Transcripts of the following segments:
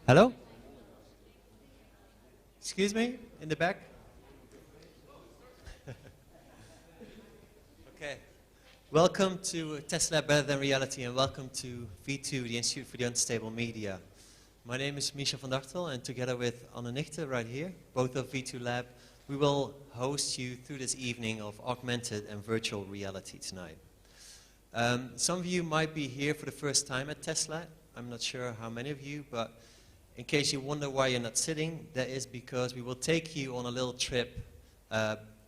Hello? Excuse me, in the back? Okay. Welcome to Tesla Better Than Reality and welcome to V2, the Institute for the Unstable Media. My name is Misha van Dartel and together with Nigten right here, both of V2 Lab, we will host you through this evening of augmented and virtual reality tonight. Some of you might be here for the first time at Tesla. I'm not sure how many of you, but in case you wonder why you're not sitting, that is because we will take you on a little trip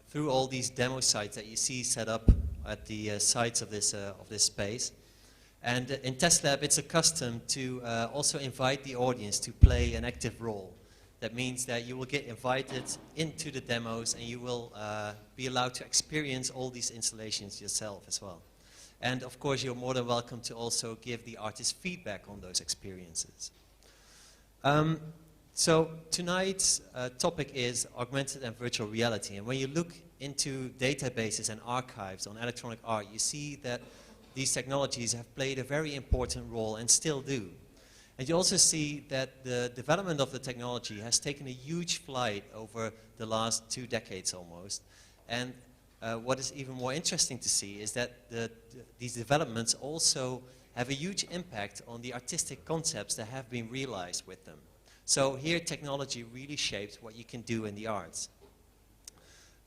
through all these demo sites that you see set up at the sides of this space. And in TestLab, it's a custom to also invite the audience to play an active role. That means that you will get invited into the demos and you will be allowed to experience all these installations yourself as well. And of course, you're more than welcome to also give the artist feedback on those experiences. So tonight's topic is augmented and virtual reality. And when you look into databases and archives on electronic art, you see that these technologies have played a very important role and still do. And you also see that the development of the technology has taken a huge flight over the last 2 decades almost. And what is even more interesting to see is that these developments also have a huge impact on the artistic concepts that have been realized with them. So here technology really shapes what you can do in the arts.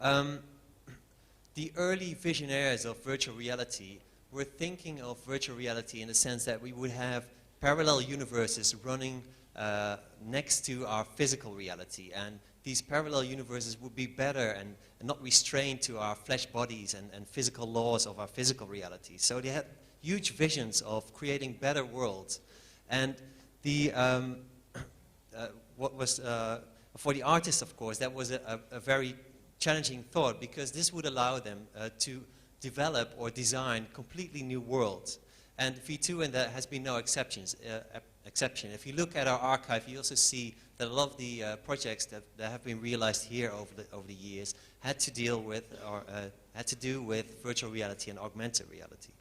The early visionaries of virtual reality were thinking of virtual reality in the sense that we would have parallel universes running next to our physical reality, and these parallel universes would be better and not restrained to our flesh bodies and physical laws of our physical reality. So they had huge visions of creating better worlds. And the, what was, for the artists, of course, that was a very challenging thought, because this would allow them to develop or design completely new worlds. And V2 and that has been no exception. If you look at our archive, you also see that a lot of the projects that have been realized here over the years had to deal with or had to do with virtual reality and augmented reality.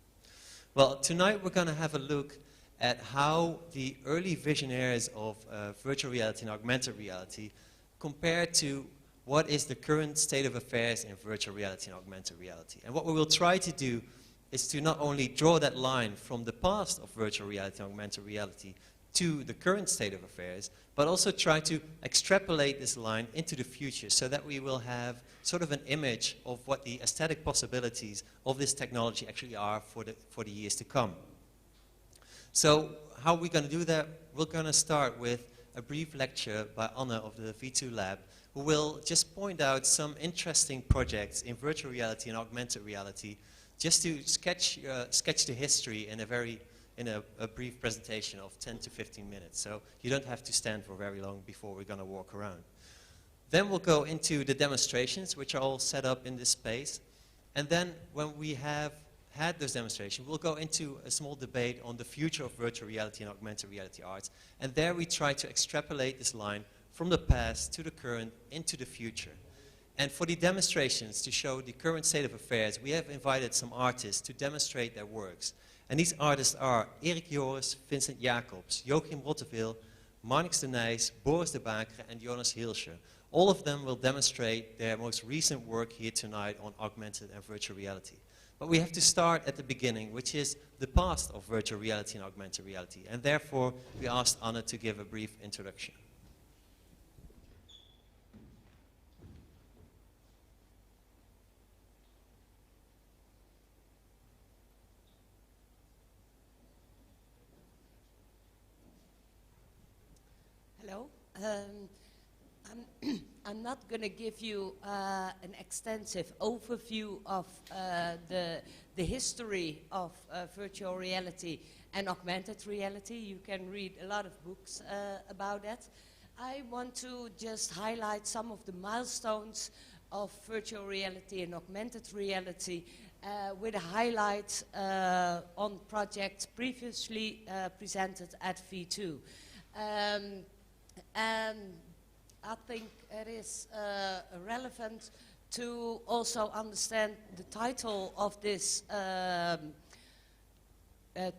Well, tonight we're going to have a look at how the early visionaries of virtual reality and augmented reality compare to what is the current state of affairs in virtual reality and augmented reality. And what we will try to do is to not only draw that line from the past of virtual reality and augmented reality to the current state of affairs, but also try to extrapolate this line into the future so that we will have sort of an image of what the aesthetic possibilities of this technology actually are for the years to come. So how are we going to do that? We're going to start with a brief lecture by Anne of the V2 Lab, who will just point out some interesting projects in virtual reality and augmented reality, just to sketch the history in a brief presentation of 10 to 15 minutes. So you don't have to stand for very long before we're going to walk around. Then we'll go into the demonstrations, which are all set up in this space. And then when we have had those demonstrations, we'll go into a small debate on the future of virtual reality and augmented reality arts. And there we try to extrapolate this line from the past to the current into the future. And for the demonstrations to show the current state of affairs, we have invited some artists to demonstrate their works. And these artists are Joris, Vincent Jacobs, Joachim Rotteveel, Marnix de Nijs, Boris Debackere, and Jonas Hielscher. All of them will demonstrate their most recent work here tonight on augmented and virtual reality. But we have to start at the beginning, which is the past of virtual reality and augmented reality. And therefore, we asked Anne to give a brief introduction. Hello. I'm not going to give you an extensive overview of the history of virtual reality and augmented reality. You can read a lot of books about that. I want to just highlight some of the milestones of virtual reality and augmented reality with a highlight on projects previously presented at V2. And I think it is relevant to also understand the title of this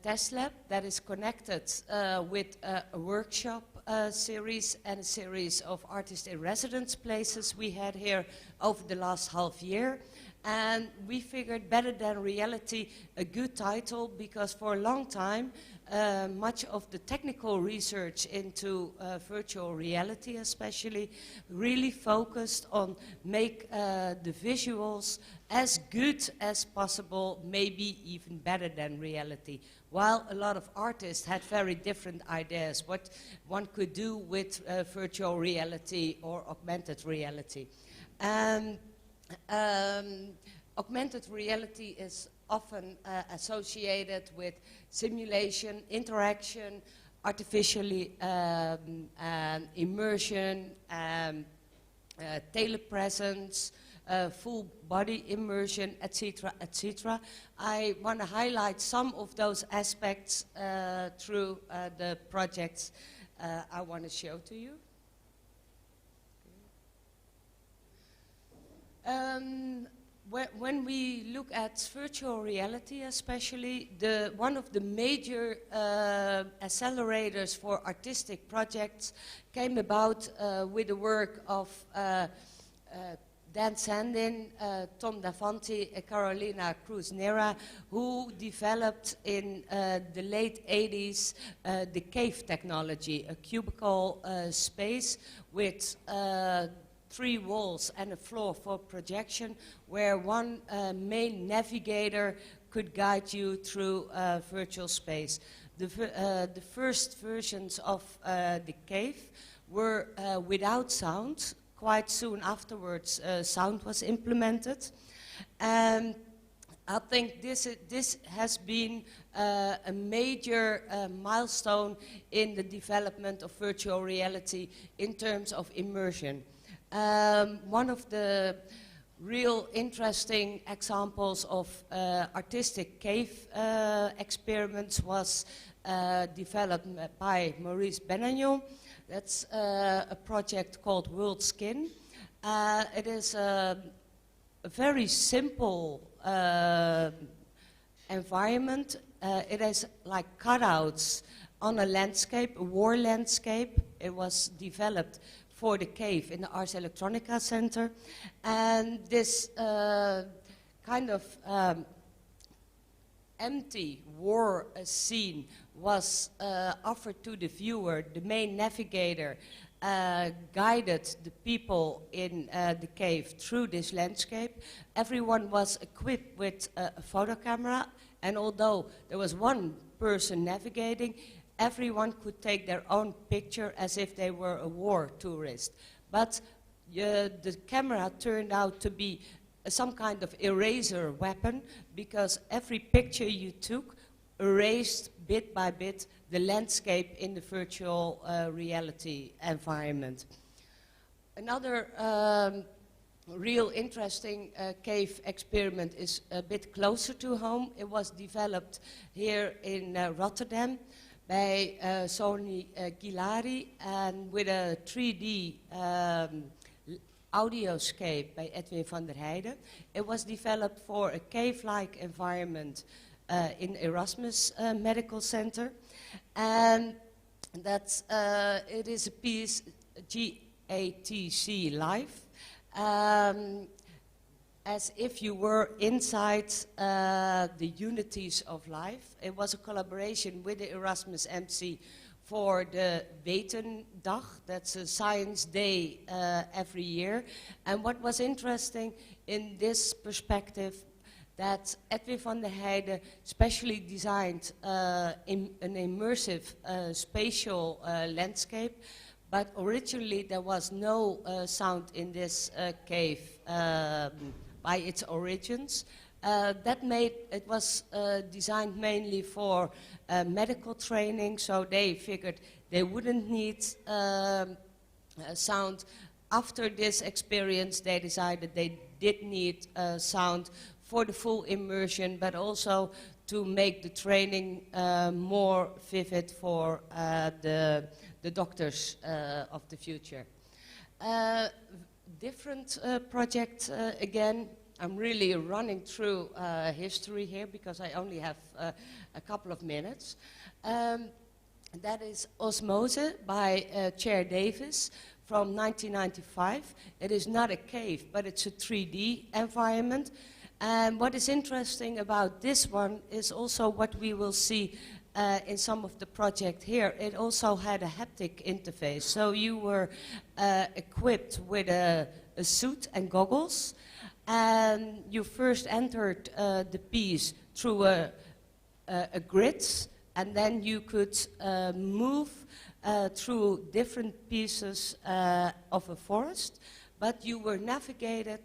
test lab that is connected with a workshop series and a series of artist in residence places we had here over the last half year. And we figured Better Than Reality, a good title, because for a long time, much of the technical research into virtual reality especially really focused on make the visuals as good as possible, maybe even better than reality. While a lot of artists had very different ideas what one could do with virtual reality or augmented reality. Augmented reality is often associated with simulation, interaction, artificially immersion, telepresence, full body immersion, etc., etc. I want to highlight some of those aspects through the projects I want to show to you. When we look at virtual reality especially, one of the major accelerators for artistic projects came about with the work of Dan Sandin, Tom Davanti, and Carolina Cruz-Nera, who developed in the late 80s the cave technology, a cubicle space with 3 walls and a floor for projection, where one main navigator could guide you through virtual space. The first versions of the cave were without sound. Quite soon afterwards, sound was implemented. And I think this has been a major milestone in the development of virtual reality in terms of immersion. One of the real interesting examples of artistic cave experiments was developed by Maurice Benagnon. That's a project called World Skin. It is a very simple environment. It is like cutouts on a landscape, a war landscape. It was developed for the cave in the Ars Electronica Center. And this kind of empty war scene was offered to the viewer. The main navigator guided the people in the cave through this landscape. Everyone was equipped with a photo camera, and although there was one person navigating, everyone could take their own picture as if they were a war tourist. But the camera turned out to be some kind of eraser weapon, because every picture you took erased bit by bit the landscape in the virtual reality environment. Another real interesting cave experiment is a bit closer to home. It was developed here in Rotterdam by Sony Gilari, and with a 3D audioscape by Edwin van der Heijden. It was developed for a cave-like environment in Erasmus Medical Center, and that's it is a piece GATC Live, as if you were inside the unities of life. It was a collaboration with the Erasmus MC for the Wetendag, that's a science day every year. And what was interesting in this perspective, that Edwin van der Heijden specially designed an immersive spatial landscape, but originally there was no sound in this cave by its origins. That made, it was designed mainly for medical training, so they figured they wouldn't need sound. After this experience, they decided they did need sound for the full immersion, but also to make the training more vivid for the doctors of the future. Different project again. I'm really running through history here because I only have a couple of minutes. That is Osmose by Chair Davis from 1995. It is not a cave, but it's a 3D environment. And what is interesting about this one is also what we will see in some of the project here. It also had a haptic interface. So you were equipped with a suit and goggles. And you first entered the piece through a grid. And then you could move through different pieces of a forest, but you were navigated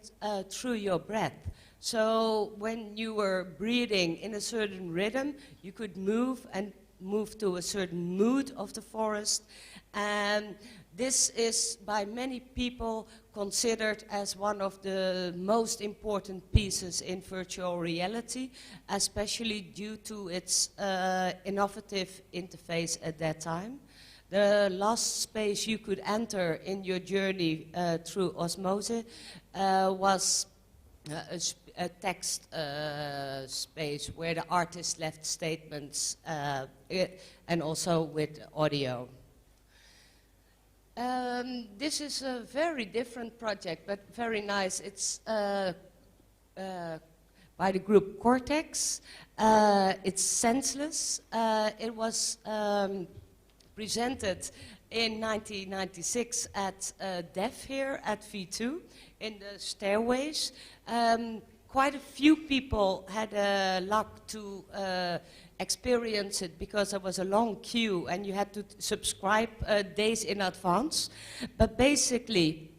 through your breath. So when you were breathing in a certain rhythm, you could move to a certain mood of the forest. And this is by many people considered as one of the most important pieces in virtual reality, especially due to its innovative interface at that time. The last space you could enter in your journey through Osmose was a text space where the artist left statements and also with audio. This is a very different project, but very nice. It's by the group Cortex. It's senseless. It was presented in 1996 at DEF here at V2 in the stairways. Quite a few people had luck to experience it because there was a long queue and you had to subscribe days in advance. But basically,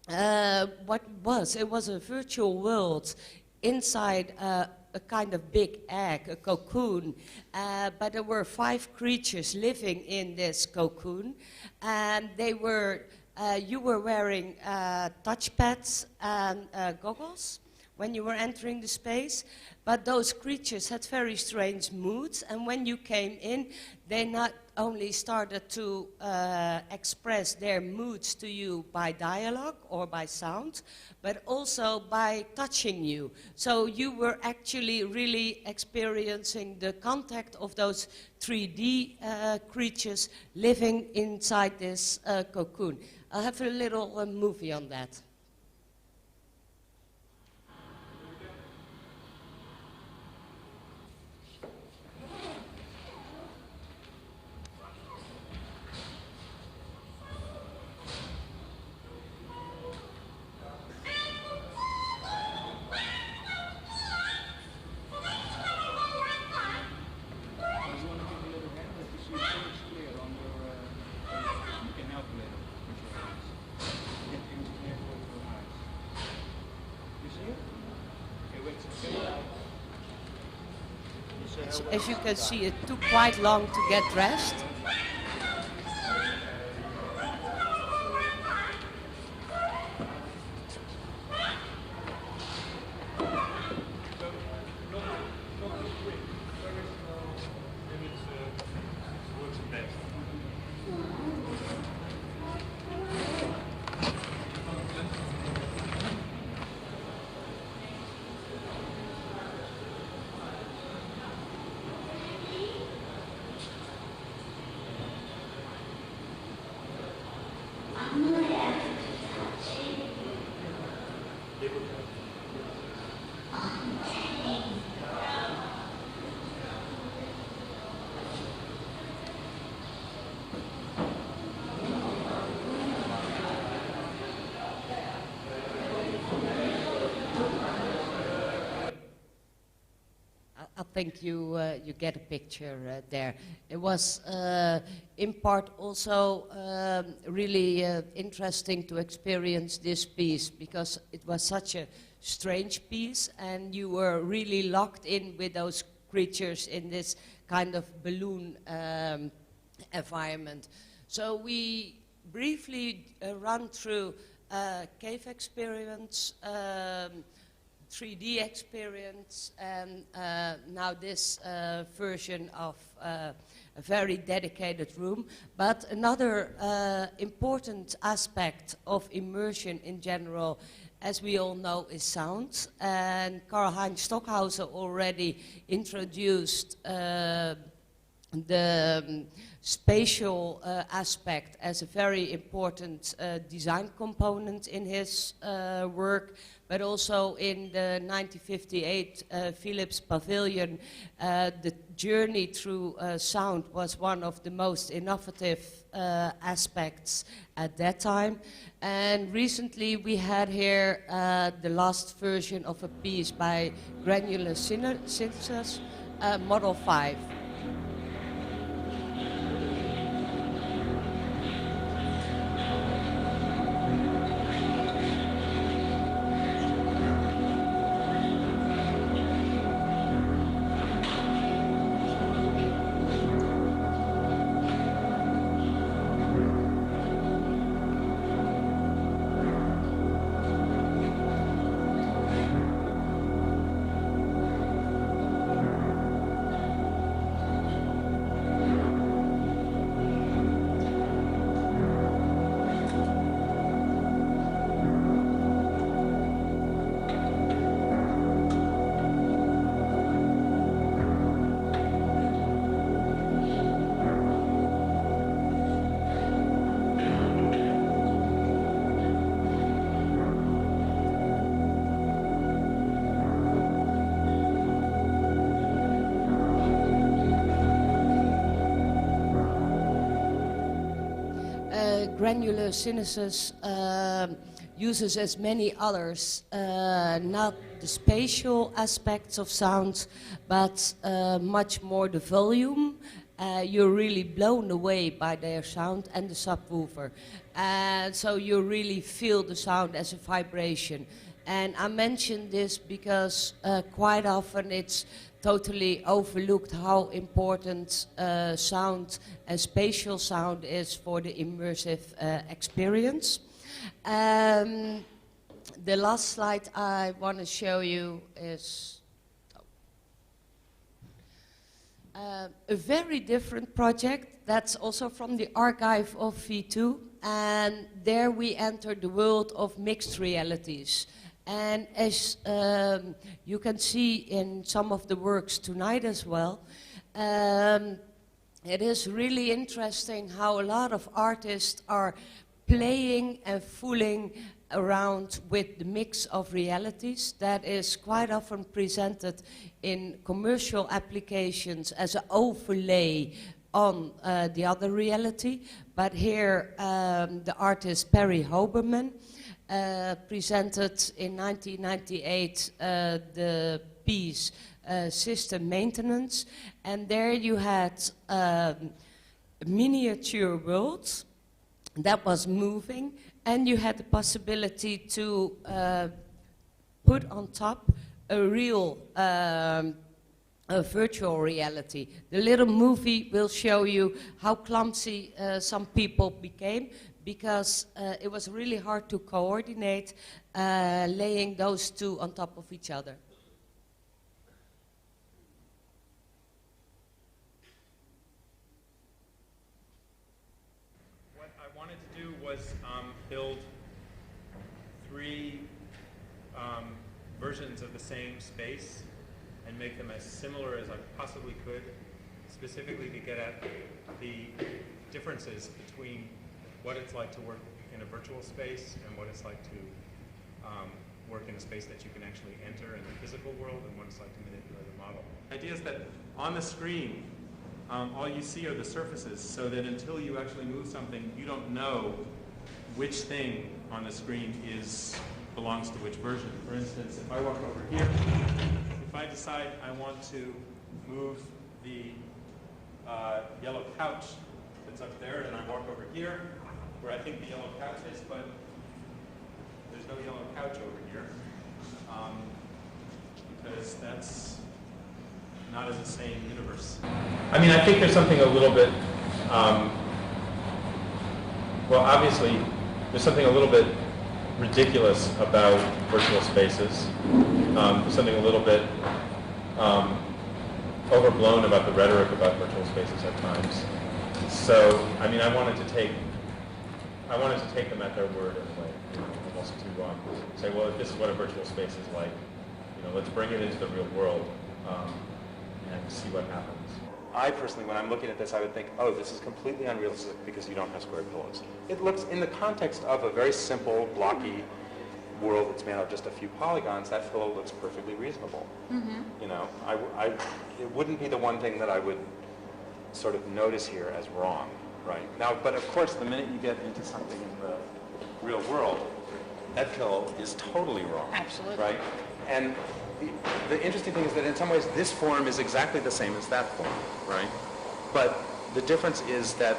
it was a virtual world inside a kind of big egg, a cocoon. But there were 5 creatures living in this cocoon, and they were, you were wearing touchpads and goggles when you were entering the space, but those creatures had very strange moods, and when you came in, they not only started to express their moods to you by dialogue or by sound, but also by touching you. So you were actually really experiencing the contact of those 3D creatures living inside this cocoon. I'll have a little movie on that. As you can see, it took quite long to get dressed. I think you get a picture there. It was in part also really interesting to experience this piece because it was such a strange piece and you were really locked in with those creatures in this kind of balloon environment. So we briefly run through cave experience, 3D experience, and now this version of a very dedicated room. But another important aspect of immersion in general, as we all know, is sound. And Karl-Heinz Stockhausen already introduced the spatial aspect as a very important design component in his work, but also in the 1958 Philips Pavilion, the journey through sound was one of the most innovative aspects at that time. And recently we had here the last version of a piece by Granular Synthesis, Model 5. Granular synthesis uses, as many others, not the spatial aspects of sound, but much more the volume. You're really blown away by their sound and the subwoofer. So you really feel the sound as a vibration. And I mention this because quite often it's totally overlooked how important sound and spatial sound is for the immersive experience. The last slide I want to show you is a very different project that's also from the archive of V2, and there we enter the world of mixed realities. And as you can see in some of the works tonight as well, it is really interesting how a lot of artists are playing and fooling around with the mix of realities that is quite often presented in commercial applications as an overlay on the other reality. But here the artist Perry Hoberman presented in 1998 the piece System Maintenance, and there you had a miniature world that was moving, and you had the possibility to put on top a real a virtual reality. The little movie will show you how clumsy some people became, because it was really hard to coordinate laying those two on top of each other. What I wanted to do was build three versions of the same space and make them as similar as I possibly could, specifically to get at the differences between what it's like to work in a virtual space and what it's like to work in a space that you can actually enter in the physical world, and what it's like to manipulate a model. The idea is that on the screen, all you see are the surfaces, so that until you actually move something, you don't know which thing on the screen belongs to which version. For instance, if I walk over here, if I decide I want to move the yellow couch that's up there, and I walk over here, where I think the yellow couch is, but there's no yellow couch over here, because that's not in the same universe. I mean, I think there's something a little bit, well, obviously, there's something a little bit ridiculous about virtual spaces. There's something a little bit overblown about the rhetoric about virtual spaces at times. So, I mean, I wanted to take them at their word in a way, you know, almost to say, well, if this is what a virtual space is like, you know, let's bring it into the real world and see what happens. I personally, when I'm looking at this, I would think, oh, this is completely unrealistic because you don't have square pillows. It looks, in the context of a very simple, blocky world that's made out of just a few polygons, that pillow looks perfectly reasonable. You know, it wouldn't be the one thing that I would sort of notice here as wrong, right? Now, but of course, the minute you get into something in the real world, that pillow is totally wrong. Absolutely. Right? And the interesting thing is that in some ways this form is exactly the same as that form, right? But the difference is that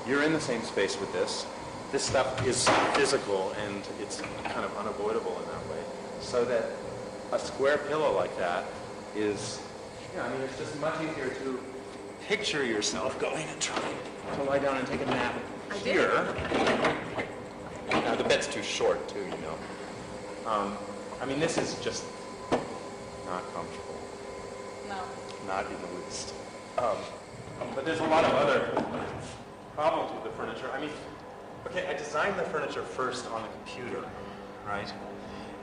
you're in the same space with this. This stuff is physical and it's kind of unavoidable in that way. So that a square pillow like that is, you know, I mean, it's just much easier to picture yourself going and trying to lie down and take a nap here. Now the bed's too short too, you know. I mean, this is just not comfortable. No. Not in the least. But there's a lot of other problems with the furniture. I mean, okay, I designed the furniture first on the computer, right?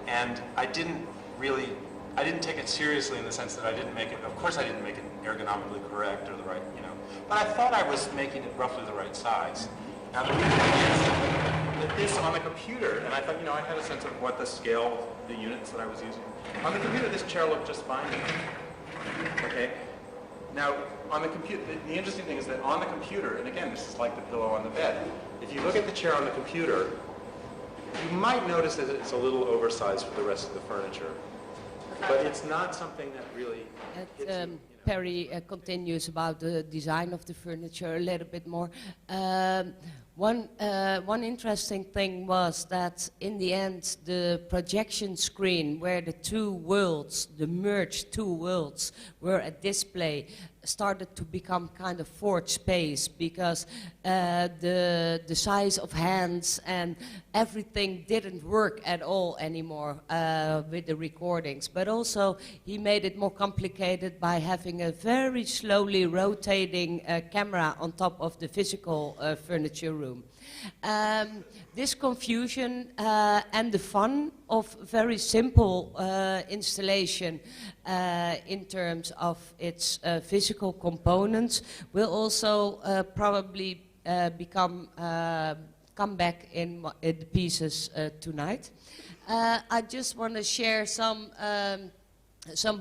And I didn't take it seriously in the sense that I didn't make it, of course I didn't make it ergonomically correct or the right, you know, but I thought I was making it roughly the right size. Now the reason is that this on the computer, and I thought, you know, I had a sense of what the scale, the units that I was using. On the computer, this chair looked just fine to me. Okay? Now, on the computer, the interesting thing is that on the computer, and again, this is like the pillow on the bed, if you look at the chair on the computer, you might notice that it's a little oversized for the rest of the furniture. But it's not something that really hits you, you know. Perry continues about the design of the furniture a little bit more. One interesting thing was that in the end, the projection screen where the two worlds, the merged two worlds, were at display, started to become kind of fourth space because the size of hands and everything didn't work at all anymore with the recordings. But also he made it more complicated by having a very slowly rotating camera on top of the physical furniture room. This confusion and the fun of very simple installation in terms of its physical components will also probably come back in the pieces tonight. I just want to share some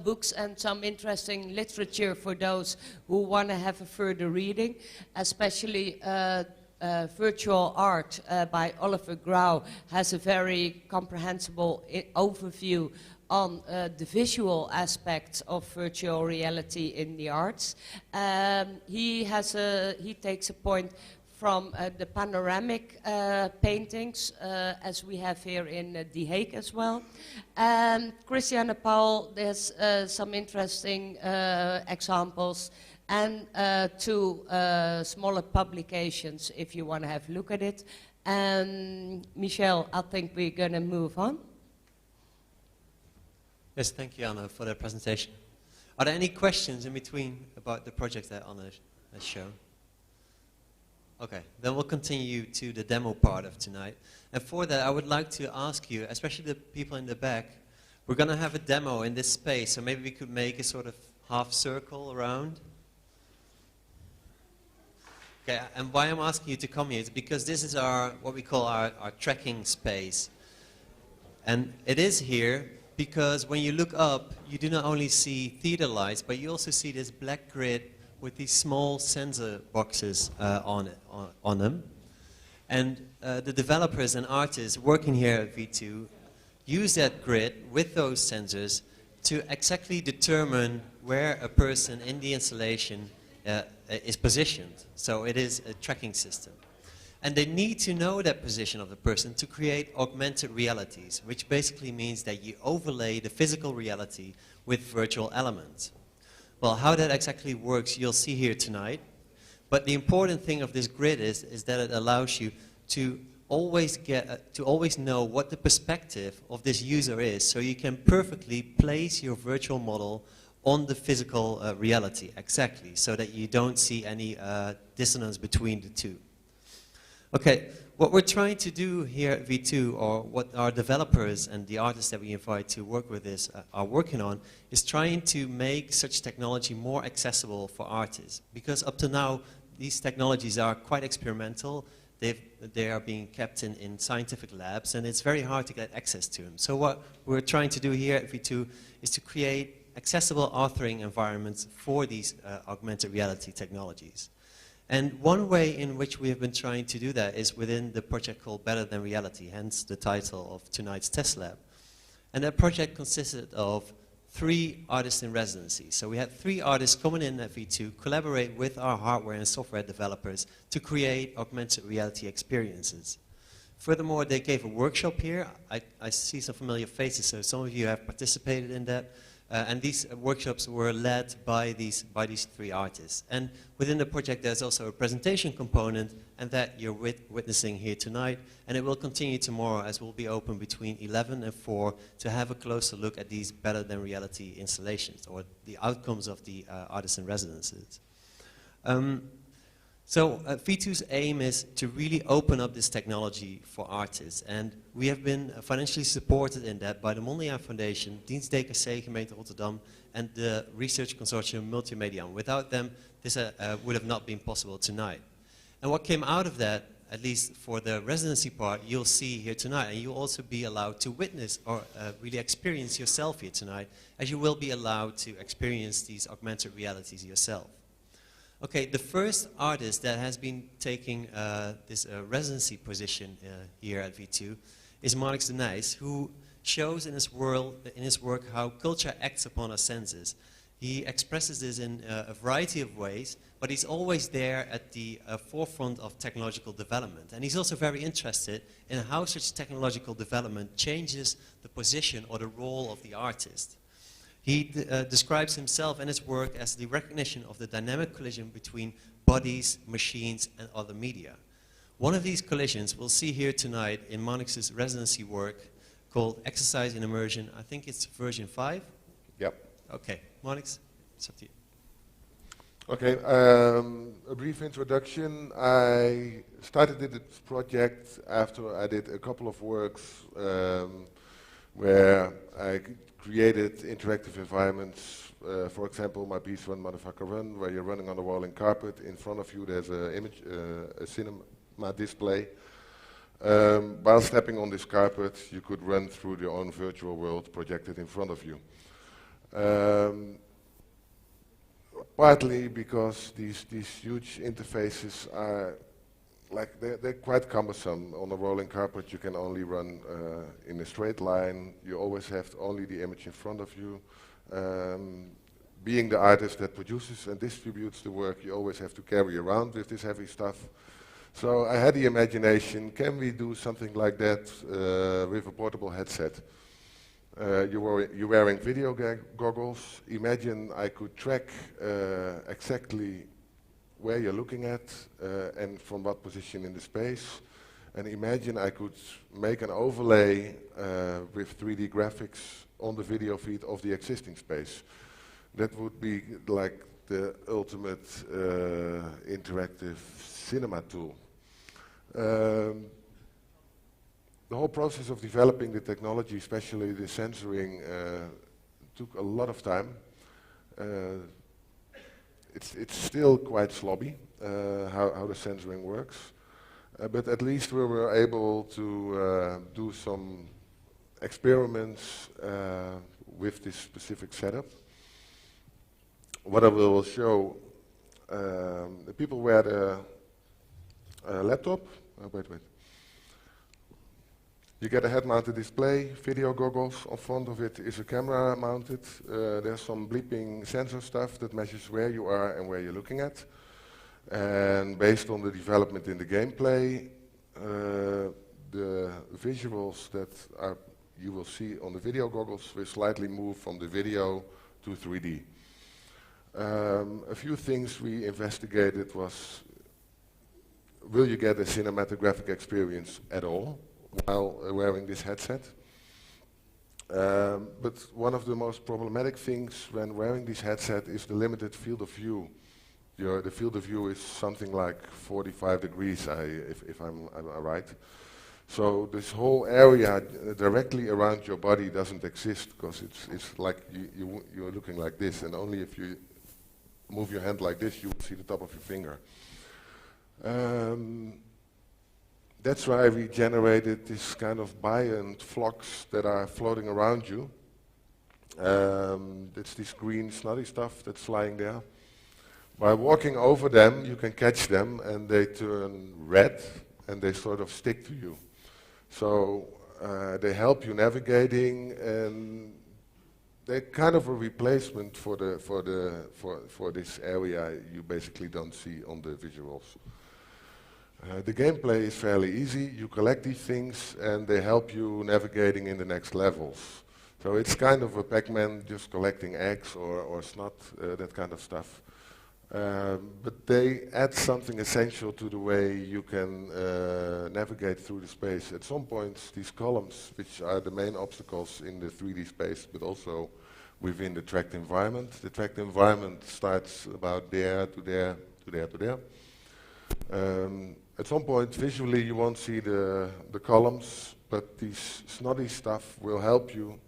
books and some interesting literature for those who want to have a further reading, especially Virtual Art by Oliver Grau has a very comprehensible overview on the visual aspects of virtual reality in the arts. He takes a point from the panoramic paintings, as we have here in The Hague as well. Christiane Paul, there's some interesting examples, and two smaller publications if you want to have a look at it. And Michel, I think we're going to move on. Yes, thank you, Anna, for the presentation. Are there any questions in between about the project that Anna has shown? Okay, then we'll continue to the demo part of tonight. And for that, I would like to ask you, especially the people in the back, we're going to have a demo in this space, so maybe we could make a sort of half circle around. Okay, and why I'm asking you to come here is because this is what we call our tracking space. And it is here because when you look up, you do not only see theater lights, but you also see this black grid with these small sensor boxes on them. And the developers and artists working here at V2 use that grid with those sensors to exactly determine where a person in the installation is positioned. So it is a tracking system. And they need to know that position of the person to create augmented realities, which basically means that you overlay the physical reality with virtual elements. Well, how that exactly works, you'll see here tonight. But the important thing of this grid is that it allows you to always know what the perspective of this user is, so you can perfectly place your virtual model on the physical reality, exactly, so that you don't see any dissonance between the two. Okay, what we're trying to do here at V2, or what our developers and the artists that we invite to work with this are working on, is trying to make such technology more accessible for artists. Because up to now, these technologies are quite experimental. They are being kept in scientific labs, and it's very hard to get access to them. So what we're trying to do here at V2 is to create accessible authoring environments for these augmented reality technologies. And one way in which we have been trying to do that is within the project called Better Than Reality, hence the title of tonight's test lab. And that project consisted of 3 artists in residency. So we had 3 artists coming in at V2, collaborate with our hardware and software developers to create augmented reality experiences. Furthermore, they gave a workshop here. I see some familiar faces, so some of you have participated in that. And these workshops were led by these 3 artists. And within the project, there's also a presentation component, and that you're witnessing here tonight. And it will continue tomorrow, as we'll be open between 11 and 4 to have a closer look at these Better Than Reality installations, or the outcomes of the artists in residences. So V2's aim is to really open up this technology for artists. And we have been financially supported in that by the Mondriaan Foundation, Dienstdeken C, gemeente Rotterdam, and the research consortium Multimedia. Without them, this would have not been possible tonight. And what came out of that, at least for the residency part, you'll see here tonight. And you'll also be allowed to witness or really experience yourself here tonight, as you will be allowed to experience these augmented realities yourself. Okay, the first artist that has been taking this residency position here at V2 is Marnix de Nijs, who shows in his work how culture acts upon our senses. He expresses this in a variety of ways, but he's always there at the forefront of technological development. And he's also very interested in how such technological development changes the position or the role of the artist. He describes himself and his work as the recognition of the dynamic collision between bodies, machines, and other media. One of these collisions we'll see here tonight in Marnix's residency work called Exercise in Immersion. I think it's version 5? Yep. Okay, Marnix, it's up to you. Okay, a brief introduction. I started this project after I did a couple of works where I created interactive environments. For example, my piece Run Motherfucker Run, where you're running on a rolling carpet. In front of you there's an image, a cinema display. While stepping on this carpet, you could run through your own virtual world projected in front of you. Partly because these huge interfaces are like they're quite cumbersome. On a rolling carpet you can only run in a straight line. You always have only the image in front of you. Being the artist that produces and distributes the work, you always have to carry around with this heavy stuff. So I had the imagination, can we do something like that with a portable headset? You're wearing video goggles. Imagine I could track exactly where you're looking at and from what position in the space. And imagine I could make an overlay with 3D graphics on the video feed of the existing space. That would be like the ultimate interactive cinema tool. The whole process of developing the technology, especially the sensoring, took a lot of time. It's still quite slobby, how the sensoring works. But at least we were able to do some experiments with this specific setup. What I will show, the people wear the laptop. Wait. You get a head-mounted display, video goggles. On front of it is a camera mounted. There's some bleeping sensor stuff that measures where you are and where you're looking at. And based on the development in the gameplay, the visuals that you will see on the video goggles will slightly move from the video to 3D. A few things we investigated was, will you get a cinematographic experience at all while wearing this headset? But one of the most problematic things when wearing this headset is the limited field of view the field of view is something like 45 degrees, if I'm right. So this whole area directly around your body doesn't exist, because it's like you're looking like this, and only if you move your hand like this, you will see the top of your finger. That's why we generated this kind of buoyant flocks that are floating around you. It's this green snotty stuff that's flying there. By walking over them, you can catch them, and they turn red, and they sort of stick to you. So they help you navigating, and they're kind of a replacement for this area you basically don't see on the visuals. The gameplay is fairly easy. You collect these things, and they help you navigating in the next levels. So it's kind of a Pac-Man, just collecting eggs or snot, that kind of stuff. But they add something essential to the way you can navigate through the space. At some points, these columns, which are the main obstacles in the 3D space, but also within the tracked environment. The tracked environment starts about there to there to there to there. At some point, visually, you won't see the columns, but this snotty stuff will help you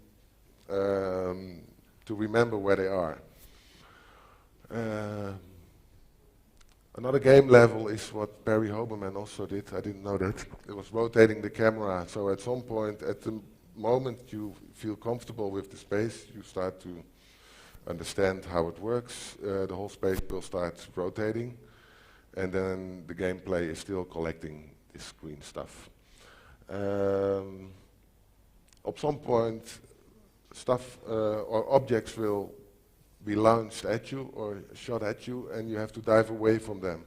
to remember where they are. Another game level is what Barry Hoberman also did. I didn't know that. It was rotating the camera. So at some point, at the moment you feel comfortable with the space, you start to understand how it works. The whole space will start rotating. And then the gameplay is still collecting this green stuff. At some point, stuff or objects will be launched at you or shot at you, and you have to dive away from them.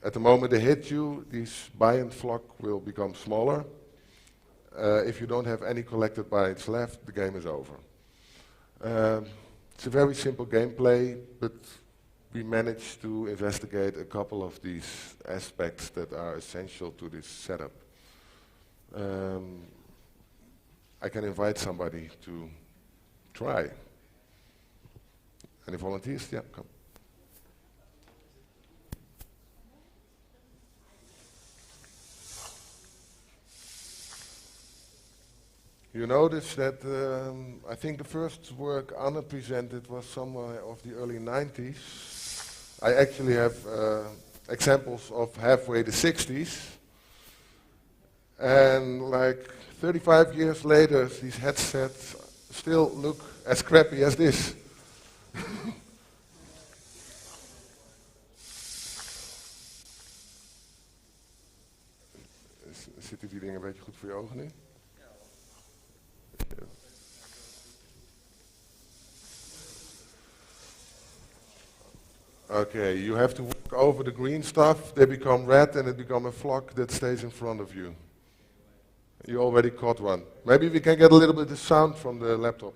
At the moment they hit you, this buoyant flock will become smaller. If you don't have any collected buoyants left, the game is over. It's a very simple gameplay, but we managed to investigate a couple of these aspects that are essential to this setup. I can invite somebody to try. Any volunteers? Yeah, come. You notice that I think the first work Anna presented was somewhere of the early 90s. I actually have examples of halfway the 60s. And like 35 years later, these headsets still look as crappy as this. Zitten die dingen een beetje goed voor je ogen nu? Okay, you have to walk over the green stuff, they become red, and it becomes a flock that stays in front of you. You already caught one. Maybe we can get a little bit of sound from the laptop.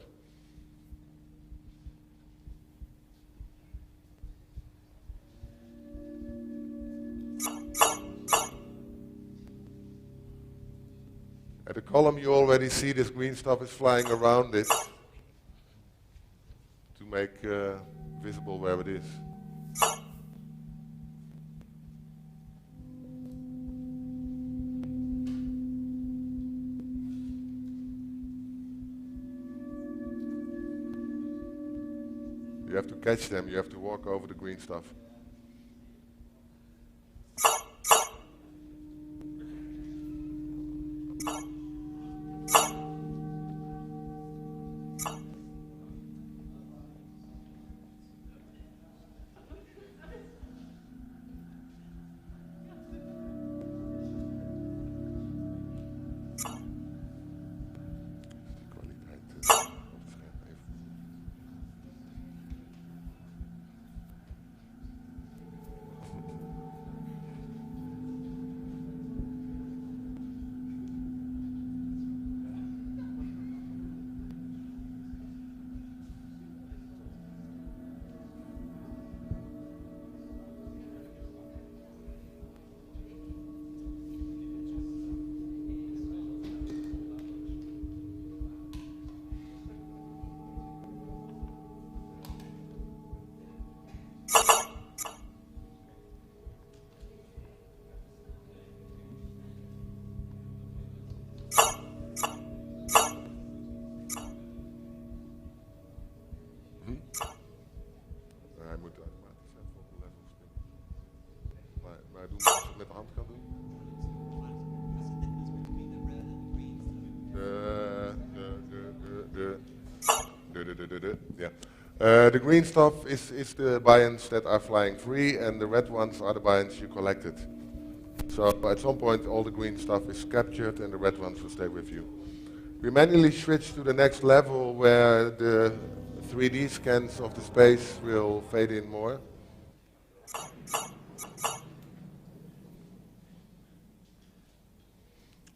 At the column you already see this green stuff is flying around it to make visible where it is. You have to catch them, you have to walk over the green stuff. Yeah. The green stuff is the buy-ins that are flying free, and the red ones are the buy-ins you collected. So at some point all the green stuff is captured and the red ones will stay with you. We manually switch to the next level where the 3D scans of the space will fade in more.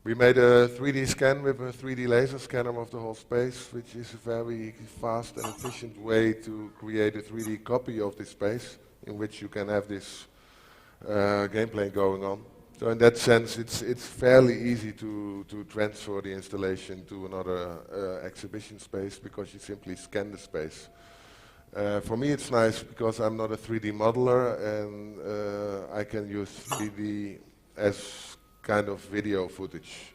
We made a 3D scan with a 3D laser scanner of the whole space, which is a very fast and efficient way to create a 3D copy of this space in which you can have this gameplay going on. So in that sense, it's fairly easy to transfer the installation to another exhibition space because you simply scan the space. For me, it's nice because I'm not a 3D modeler, and I can use 3D as kind of video footage.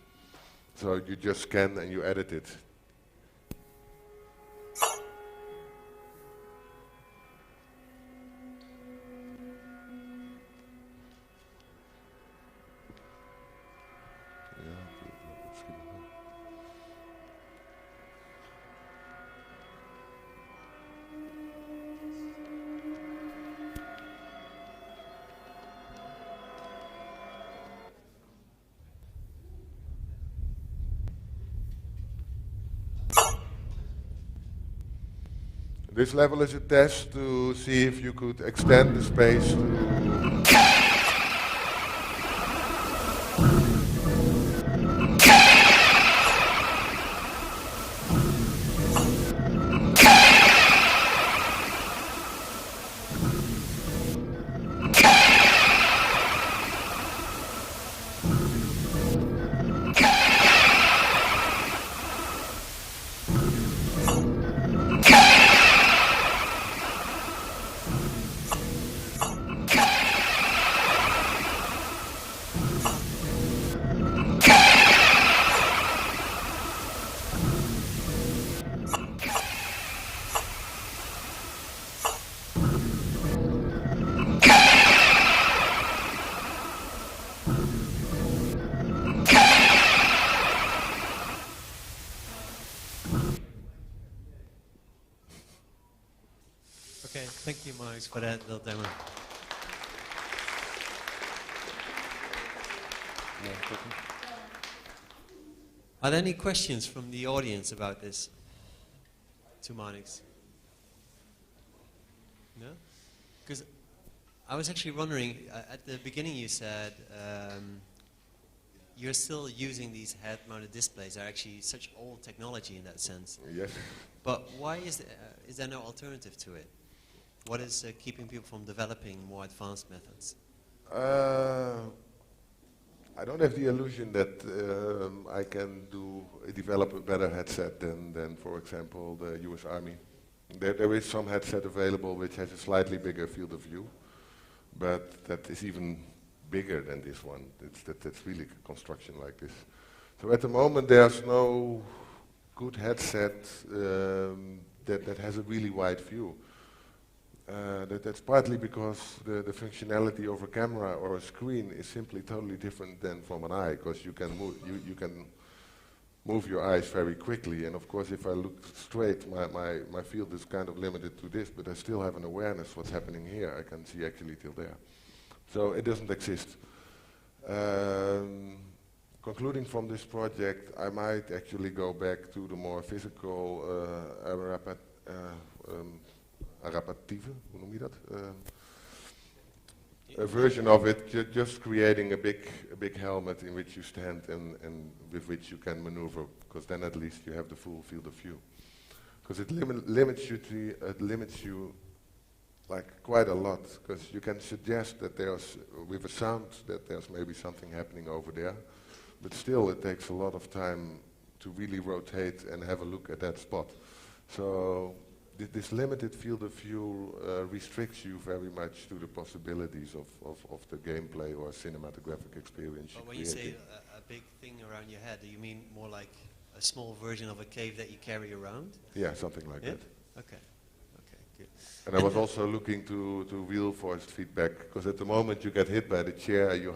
So you just scan and you edit it. This level is a test to see if you could extend the space to Okay, thank you, Marnix, for that little demo. Are there any questions from the audience about this to Marnix? No? Because I was actually wondering, at the beginning you said you're still using these head-mounted displays. They're actually such old technology in that sense. yes. But why is there no alternative to it? What is keeping people from developing more advanced methods? I don't have the illusion that I can develop a better headset than, for example, the US Army. There is some headset available which has a slightly bigger field of view, but that is even bigger than this one. That's really a construction like this. So at the moment there's no good headset that has a really wide view. That's partly because the functionality of a camera or a screen is simply totally different than from an eye, because you can move your eyes very quickly, and of course if I look straight, my field is kind of limited to this, but I still have an awareness what's happening here. I can see actually till there. So it doesn't exist. Concluding from this project, I might actually go back to the more physical adaptieve, hoe noem je dat? A version of it, just creating a big helmet in which you stand and with which you can maneuver, because then at least you have the full field of view. Because it limits you like quite a lot, because you can suggest that there's, with a sound, that there's maybe something happening over there, but still it takes a lot of time to really rotate and have a look at that spot. So this limited field of view restricts you very much to the possibilities of the gameplay or cinematographic experience. But when you say a big thing around your head, do you mean more like a small version of a cave that you carry around? Yeah, something like that. Okay. Okay, good. And I was also looking to wheel force feedback, because at the moment you get hit by the chair, you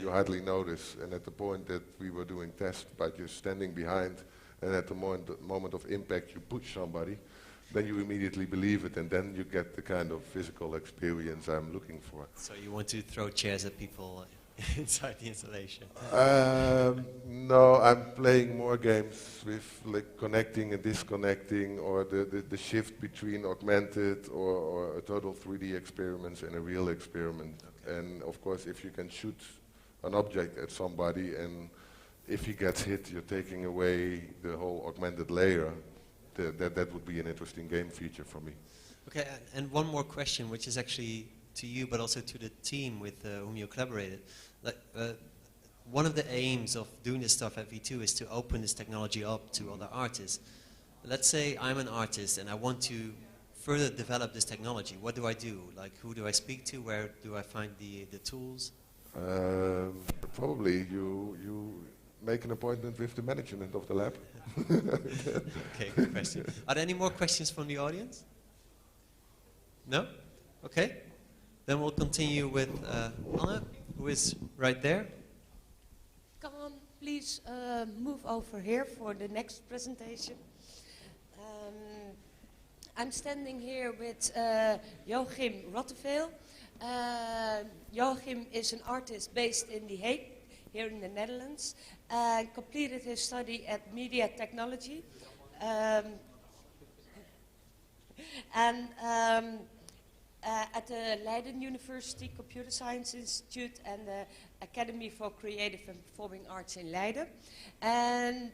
hardly notice. And at the point that we were doing tests by just standing behind, and at the moment of impact you push somebody, then you immediately believe it, and then you get the kind of physical experience I'm looking for. So you want to throw chairs at people inside the installation? No, I'm playing more games with like connecting and disconnecting, or the shift between augmented or a total 3D experiments and a real experiment. Okay. And of course, if you can shoot an object at somebody, and if he gets hit, you're taking away the whole augmented layer. That would be an interesting game feature for me. Okay, and one more question, which is actually to you, but also to the team with whom you collaborated. Like, one of the aims of doing this stuff at V2 is to open this technology up to other artists. Let's say I'm an artist and I want to further develop this technology. What do I do? Like, who do I speak to? Where do I find the tools? Probably you make an appointment with the management of the lab. Okay, good question. Are there any more questions from the audience? No? Okay. Then we'll continue with Anna, who is right there. Come on, please move over here for the next presentation. I'm standing here with Joachim Rotteveel. Joachim is an artist based in The Hague, here in the Netherlands, and completed his study at Media Technology. At the Leiden University Computer Science Institute and the Academy for Creative and Performing Arts in Leiden. And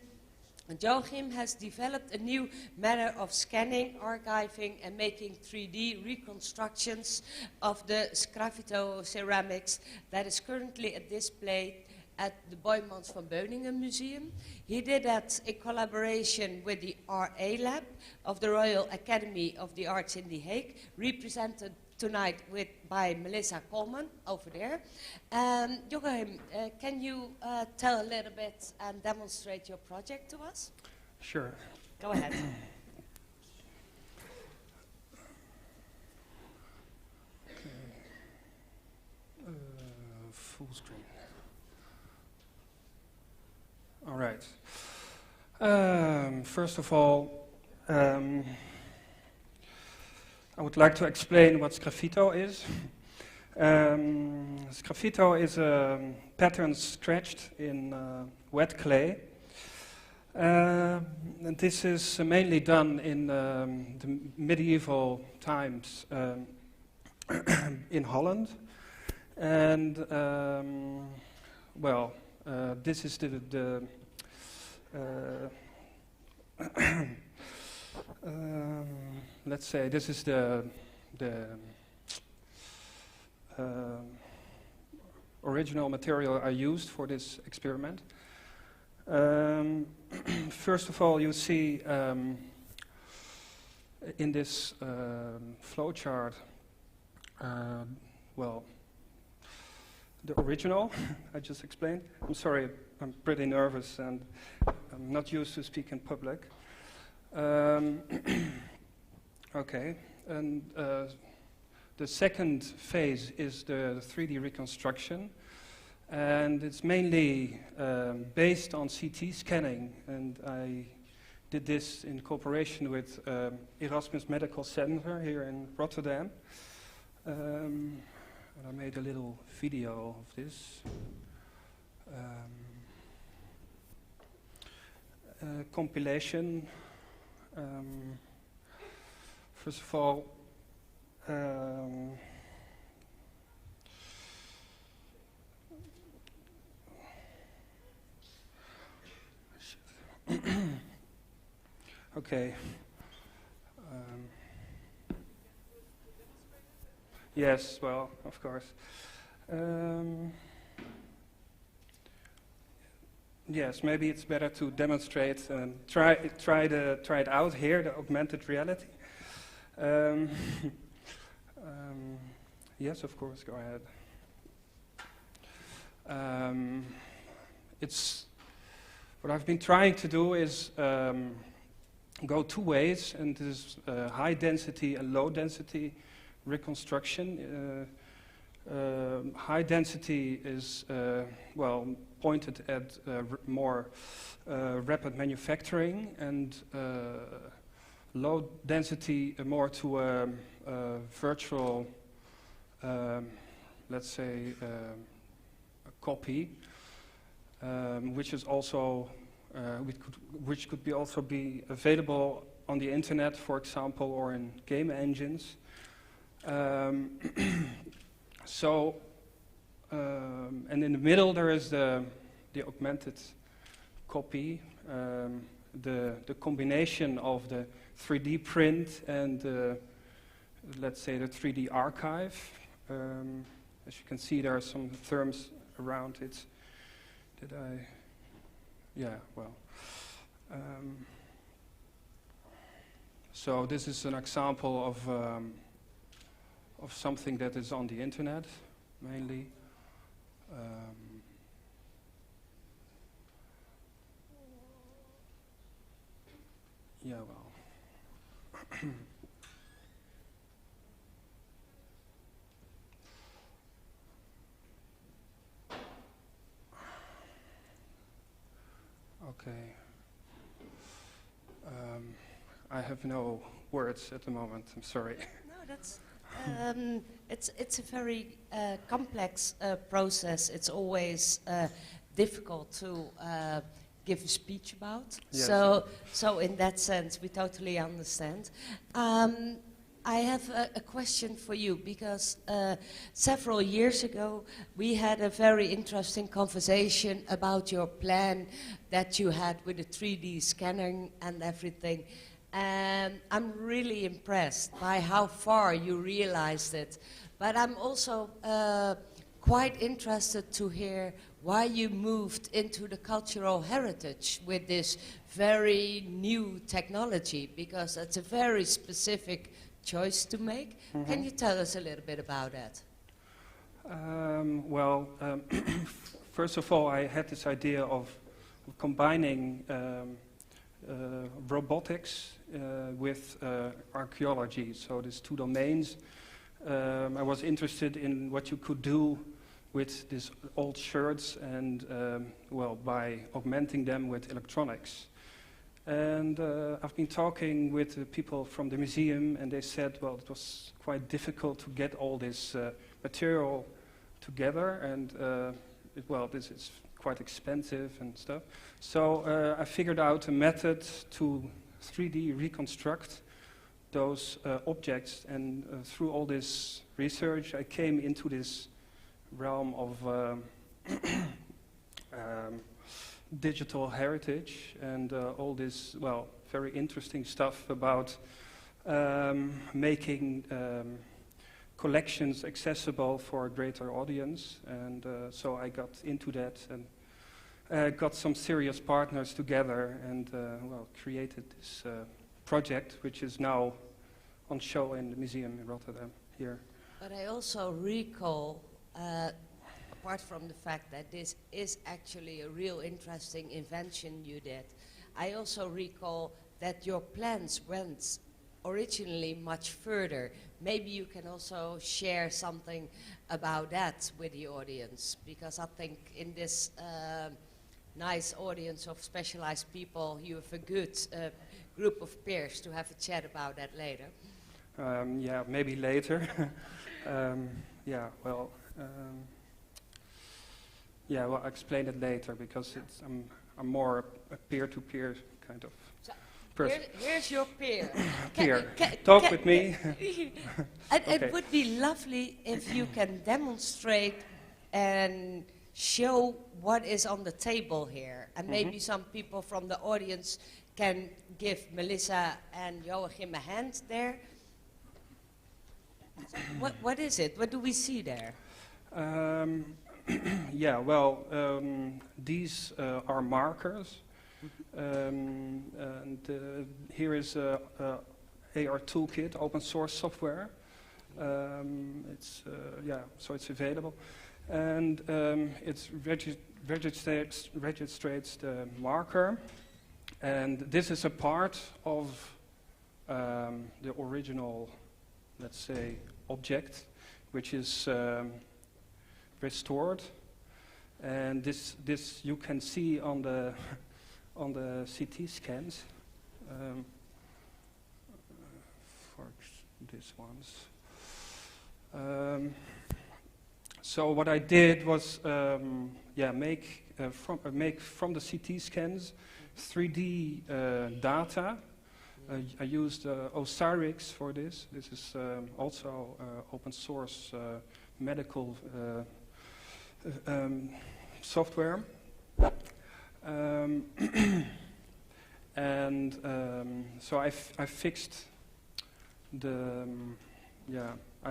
Joachim has developed a new manner of scanning, archiving and making 3D reconstructions of the sgraffito ceramics that is currently at display at the Boijmans van Beuningen Museum. He did that in collaboration with the RA Lab of the Royal Academy of the Arts in The Hague, represented tonight by Melissa Coleman over there. Joachim, can you tell a little bit and demonstrate your project to us? Sure. Go ahead. Full screen. All right. First of all, I would like to explain what sgraffito is. Sgraffito is a pattern scratched in wet clay. And this is mainly done in the medieval times in Holland. And, well, this is let's say this is the original material I used for this experiment. First of all, you see in this flowchart, well, the original I just explained. I'm sorry, I'm pretty nervous and I'm not used to speak in public. Okay, and the second phase is the 3D reconstruction, and it's mainly based on CT scanning, and I did this in cooperation with Erasmus Medical Center here in Rotterdam. And I made a little video of this. Compilation. First of all, okay. Yes, well, of course. Yes, maybe it's better to demonstrate and try it out here, the augmented reality. Yes, of course, go ahead. It's what I've been trying to do is go two ways, and this is high density and low density reconstruction. High density is well pointed at more rapid manufacturing and low density more to a virtual, let's say, a copy, which is also which could be also be available on the internet, for example, or in game engines. And in the middle there is the augmented copy, the combination of the 3D print and let's say the 3D archive. As you can see, there are some terms around it. Did I? Yeah, well. So this is an example of something that is on the internet, mainly. Yeah, well. Okay. I have no words at the moment. I'm sorry. No, that's it's a very complex process. It's always difficult to give a speech about. Yes. So in that sense, we totally understand. I have a question for you, because several years ago we had a very interesting conversation about your plan that you had with the 3D scanning and everything. And I'm really impressed by how far you realized it. But I'm also quite interested to hear why you moved into the cultural heritage with this very new technology, because it's a very specific choice to make. Mm-hmm. Can you tell us a little bit about that? First of all, I had this idea of combining robotics with archaeology, so these two domains. I was interested in what you could do with these old sherds and, by augmenting them with electronics. And I've been talking with people from the museum, and they said, well, it was quite difficult to get all this material together, and this is quite expensive and stuff. So I figured out a method to 3D reconstruct those objects, and through all this research, I came into this realm of digital heritage and all this, very interesting stuff about making collections accessible for a greater audience. And so I got into that and got some serious partners together and created this project, which is now on show in the museum in Rotterdam here. But I also recall, apart from the fact that this is actually a real interesting invention you did, I also recall that your plans went originally much further. Maybe you can also share something about that with the audience, because I think in this nice audience of specialized people, you have a good group of peers to have a chat about that later. Maybe later. I'll explain it later, because I'm more a peer-to-peer kind of person. Here's your peer. Talk with me. It would be lovely if you can demonstrate and show what is on the table here. And maybe some people from the audience can give Melissa and Joachim a hand there. What is it? What do we see there? These are markers. Here is a AR toolkit, open source software. So it's available. And it registrates the marker. And this is a part of the original, let's say, object, which is restored. And this you can see on the CT scans. these ones. So what I did was make from the CT scans 3D data. I used Osiris for this. This is also open source medical software. And so I fixed the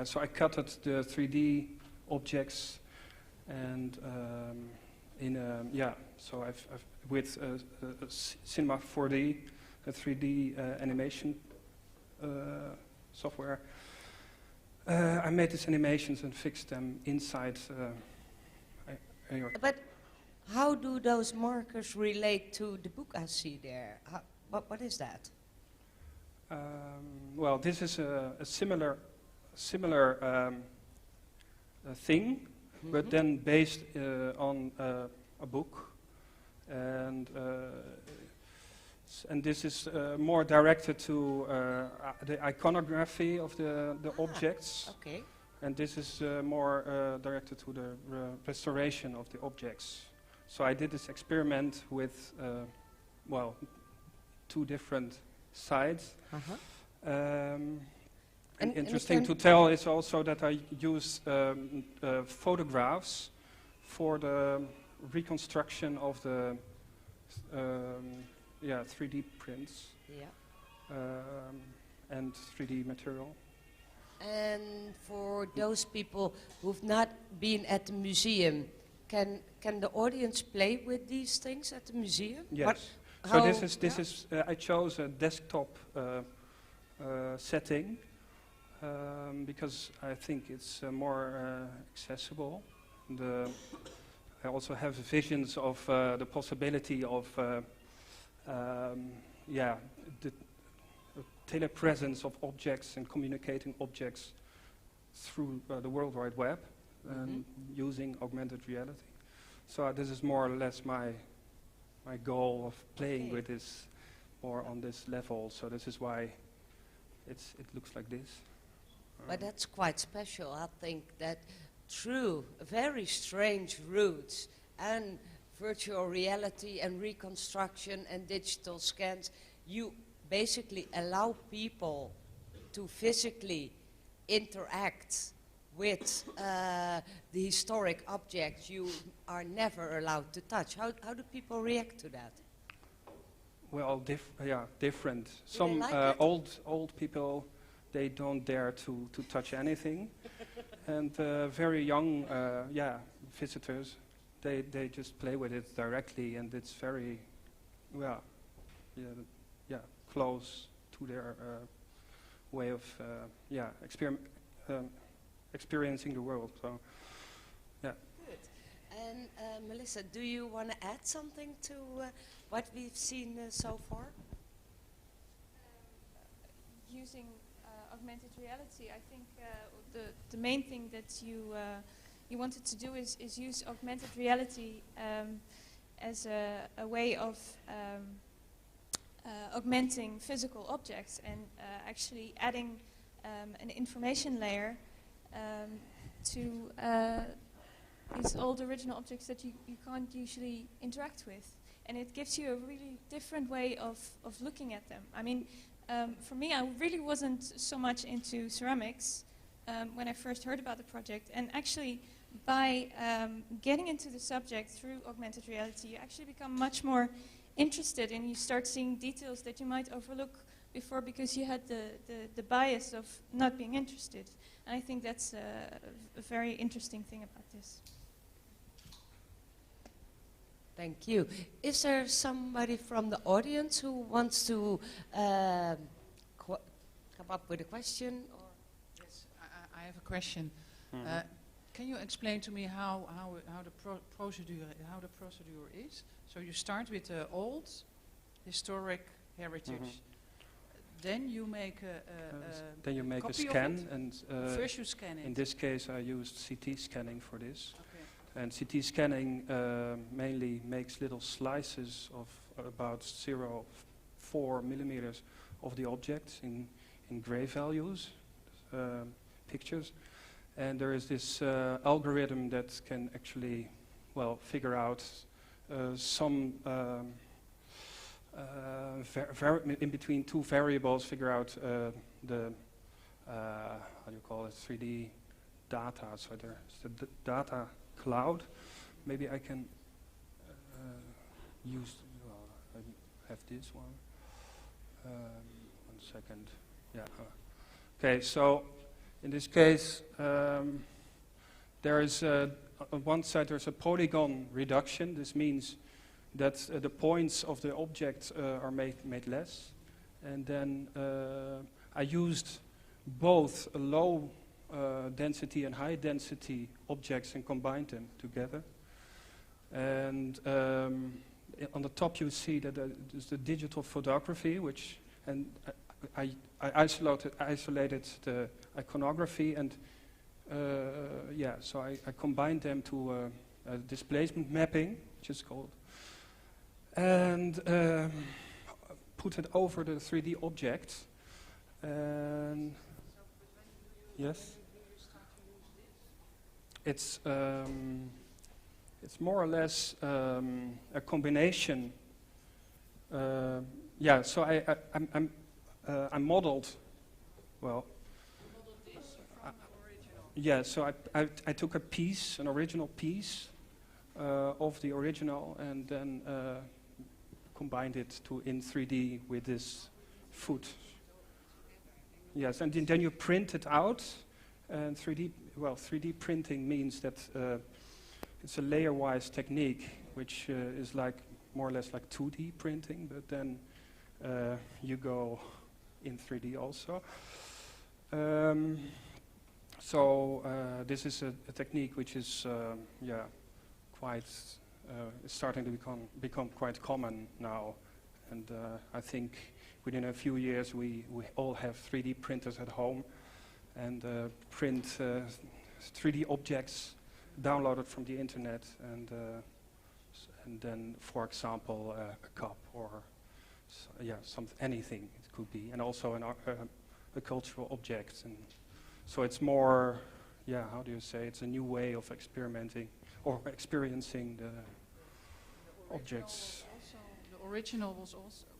so I cutted the 3D objects, and so I've with Cinema 4D, a 3D animation software. I made these animations and fixed them inside. But how do those markers relate to the book I see there? What is that? Well, this is a similar thing, but then based on a book, and this is more directed to the iconography of the objects. Okay. And this is more directed to the restoration of the objects. So I did this experiment with, two different sides. And interesting to tell is also that I use photographs for the reconstruction of the 3D prints and 3D material. And for those people who've not been at the museum, can the audience play with these things at the museum? Yes. So this is I chose a desktop setting because I think it's more accessible. I also have visions of the possibility of the telepresence of objects and communicating objects through the World Wide Web and using augmented reality. So this is more or less my goal of playing with this more on this level. So this is why it looks like this. But that's quite special. I think that through very strange routes and virtual reality and reconstruction and digital scans, you basically allow people to physically interact with the historic objects you are never allowed to touch. How do people react to that? Well, different. Some like old people, they don't dare to touch anything, and very young visitors, they just play with it directly, and it's very close to their way of experiencing the world. So, yeah. Good. And Melissa, do you want to add something to what we've seen so far? Using augmented reality, I think the main thing that you wanted to do is use augmented reality as a way of augmenting physical objects and actually adding an information layer to these old original objects that you can't usually interact with. And it gives you a really different way of looking at them. I mean, for me, I really wasn't so much into ceramics when I first heard about the project. And actually, by getting into the subject through augmented reality, you actually become much more interested and you start seeing details that you might overlook before because you had the bias of not being interested. And I think that's a very interesting thing about this. Thank you. Is there somebody from the audience who wants to come up with a question? Or? Yes, I have a question. Can you explain to me how the procedure is? So you start with the old historic heritage. Then you make a a scan, and first you scan it. In this case, I used CT scanning for this. Okay. And CT scanning mainly makes little slices of about 0.4 millimeters of the object in gray values. pictures. And there is this algorithm that can actually, well, figure out some in between two variables, figure out the how do you call it, 3D data. So there's the data cloud. Maybe I can use. Well, I have this one. 1 second. Yeah. Okay. So in this case, there is on one side there's a polygon reduction. This means that the points of the object are made less, and then I used both a low density and high density objects and combined them together. And on the top you see that there's the digital photography, which I isolated the iconography, and so I combined them to a displacement mapping, which is called, and put it over the 3D object. And yes, it's more or less a combination. So I modeled. Well, yeah. So I took a piece, an original piece of the original, and then combined it in 3D with this foot. Yes, and then you print it out. And 3D printing means that it's a layer-wise technique, which is like more or less like 2D printing, but then you go in 3D also. This is a technique which is quite is starting to become quite common now, and I think within a few years we all have 3D printers at home and print 3D objects downloaded from the internet, and then, for example, a cup or anything it could be, and also a cultural object. And so it's more, how do you say? It's a new way of experimenting or experiencing the objects. The original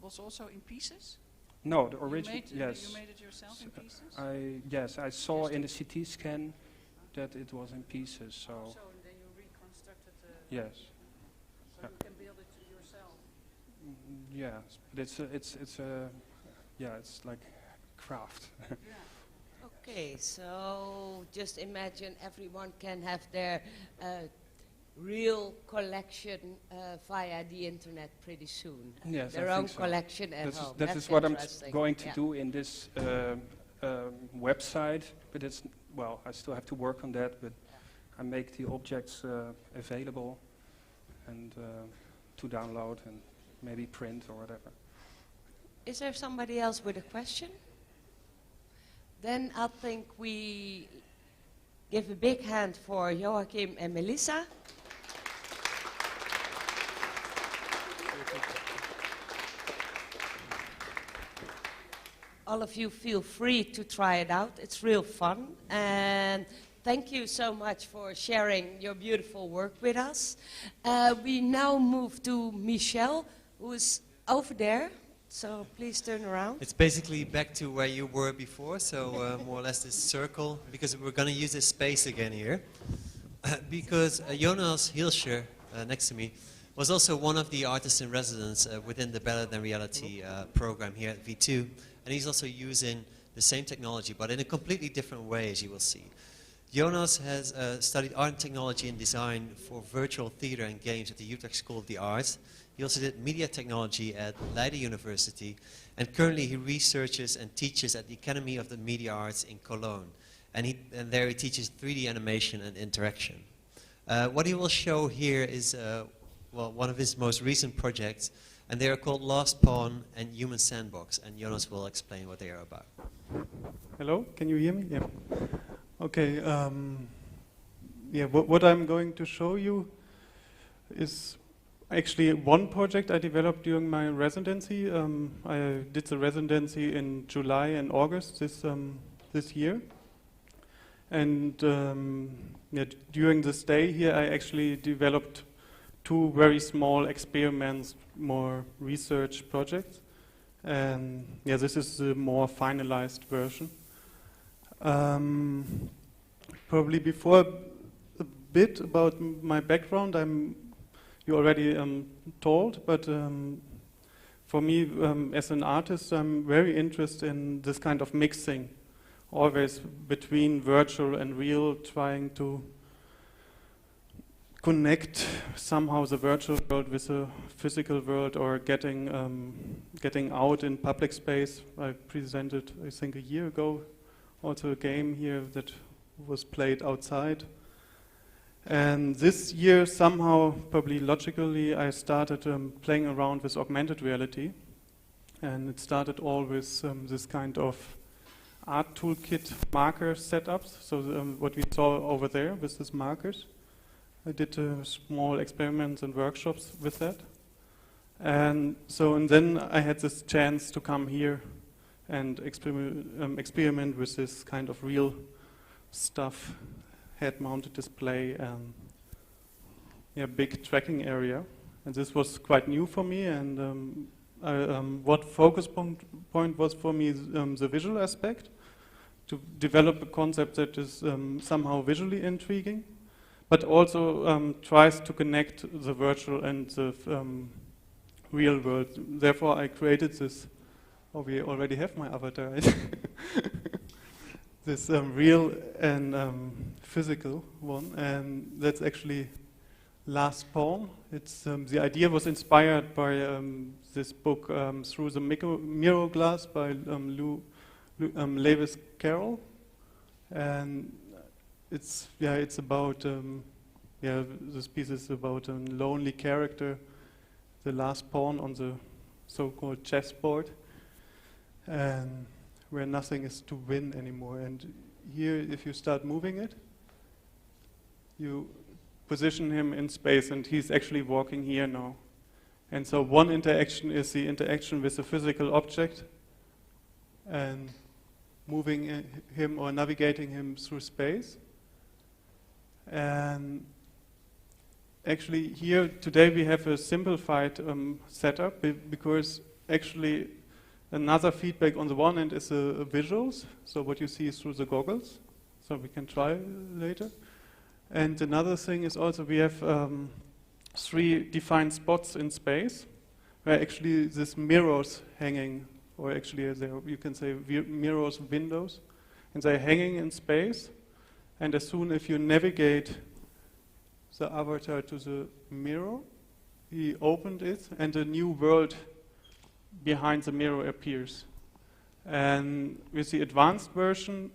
was also in pieces? No, the original. Yes. You made it yourself in pieces? I saw in the CT scan that it was in pieces. So. And then you reconstructed the. Yes. So you can build it yourself. Yes, but it's like craft. Okay, so just imagine everyone can have their real collection via the internet pretty soon. Yes, their own collection at home. That is what I'm going to do in this website, but I still have to work on that, but I make the objects available and to download and maybe print or whatever. Is there somebody else with a question? Then I think we give a big hand for Joachim and Melissa. All of you feel free to try it out. It's real fun. And thank you so much for sharing your beautiful work with us. We now move to Michel, who is over there. So please turn around. It's basically back to where you were before, so more or less this circle, because we're going to use this space again here. Because Jonas Hielscher, next to me, was also one of the artists in residence within the Better Than Reality program here at V2. And he's also using the same technology, but in a completely different way, as you will see. Jonas has studied art and technology and design for virtual theater and games at the Utrecht School of the Arts. He also did media technology at Leiden University, and currently he researches and teaches at the Academy of the Media Arts in Cologne. And there he teaches 3D animation and interaction. What he will show here is one of his most recent projects, and they are called Lost Pawn and Human Sandbox, and Jonas will explain what they are about. Hello, can you hear me? Yeah. Okay, what I'm going to show you is actually one project I developed during my residency. I did the residency in July and August this year. And during the stay here, I actually developed 2 very small experiments, more research projects. And this is the more finalized version. Probably before a bit about my background, you already told, but for me, as an artist, I'm very interested in this kind of mixing, always between virtual and real, trying to connect somehow the virtual world with the physical world, or getting out in public space. I presented, I think, a year ago, also a game here that was played outside. And this year, somehow, probably logically, I started playing around with augmented reality. And it started all with this kind of art toolkit marker setups. So what we saw over there with these markers. I did small experiments and workshops with that. And then I had this chance to come here and experiment with this kind of real stuff, head-mounted display, and big tracking area. And this was quite new for me. And what focus point was for me the visual aspect, to develop a concept that is somehow visually intriguing, but also tries to connect the virtual and the real world. Therefore, I created this. Oh, we already have my avatar, right? This real and physical one, and that's actually Last Poem. It's the idea was inspired by this book Through the Mirror Glass by Lewis Carroll, and it's about this piece is about a lonely character, the last pawn on the so-called chessboard, and where nothing is to win anymore. And here, if you start moving it, you position him in space, and he's actually walking here now. And so one interaction is the interaction with a physical object, and moving him or navigating him through space. And actually here today we have a simplified setup, because actually another feedback on the one end is visuals, so what you see is through the goggles, so we can try later. And another thing is also we have 3 defined spots in space where actually this mirrors hanging, or actually you can say mirrors, windows, and they're hanging in space. And as soon as you navigate the avatar to the mirror, he opened it, and a new world behind the mirror appears. And with the advanced version,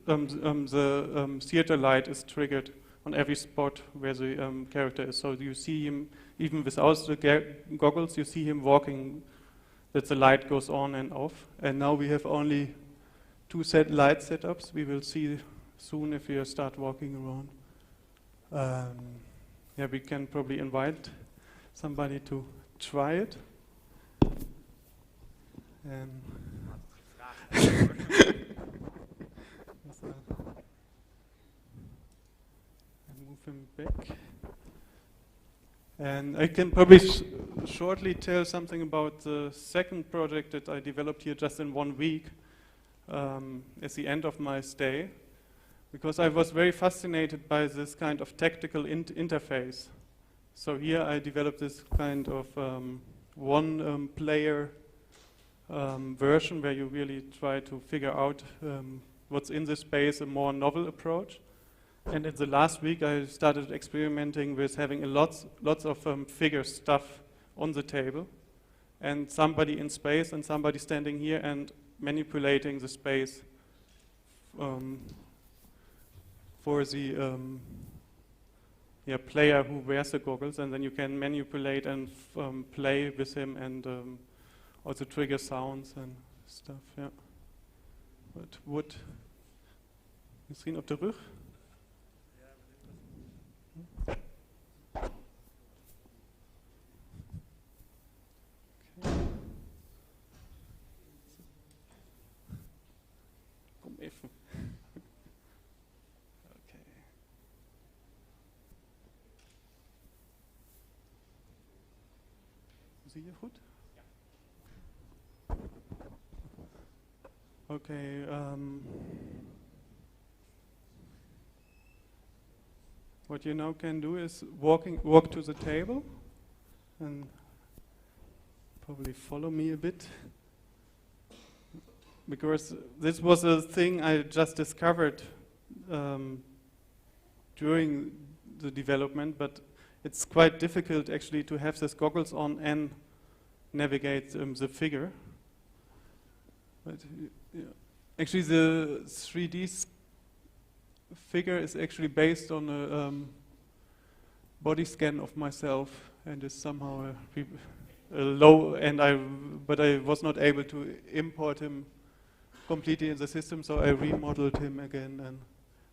the theater light is triggered on every spot where the character is. So you see him, even without the goggles, you see him walking, that the light goes on and off. And now we have only 2 light setups. We will see soon if we start walking around. We can probably invite somebody to try it. And move him back. And I can probably shortly tell something about the second project that I developed here just in 1 week at the end of my stay, because I was very fascinated by this kind of tactical interface. So here I developed this kind of one player version where you really try to figure out what's in this space, a more novel approach. And in the last week I started experimenting with having lots of figure stuff on the table, and somebody in space and somebody standing here and manipulating the space for the player who wears the goggles, and then you can manipulate and play with him, and also trigger sounds and stuff. Yeah. Wat misschien op de rug? Kom even. Sie hier goed? Okay. What you now can do is walk to the table and probably follow me a bit, because this was a thing I just discovered during the development, but it's quite difficult actually to have these goggles on and navigate the figure. But actually the 3D figure is actually based on a body scan of myself, and is somehow a low, but I was not able to import him completely in the system, so I remodeled him again,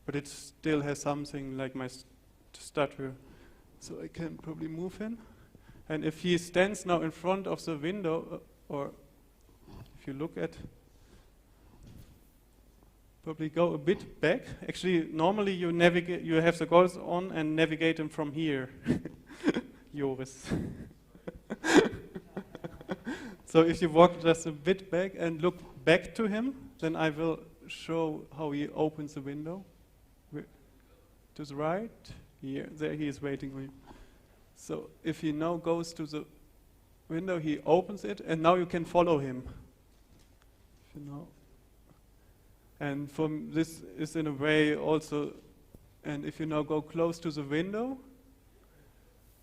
but it still has something like my stutter, so I can probably move him. And if he stands now in front of the window, or if you look at, probably go a bit back. Actually, normally you have the goggles on and navigate him from here. Joris. So if you walk just a bit back and look back to him, then I will show how he opens the window. To the right, here, there he is waiting for you. So if he now goes to the window, he opens it, and now you can follow him. If you know. And from this is in a way also, and if you now go close to the window,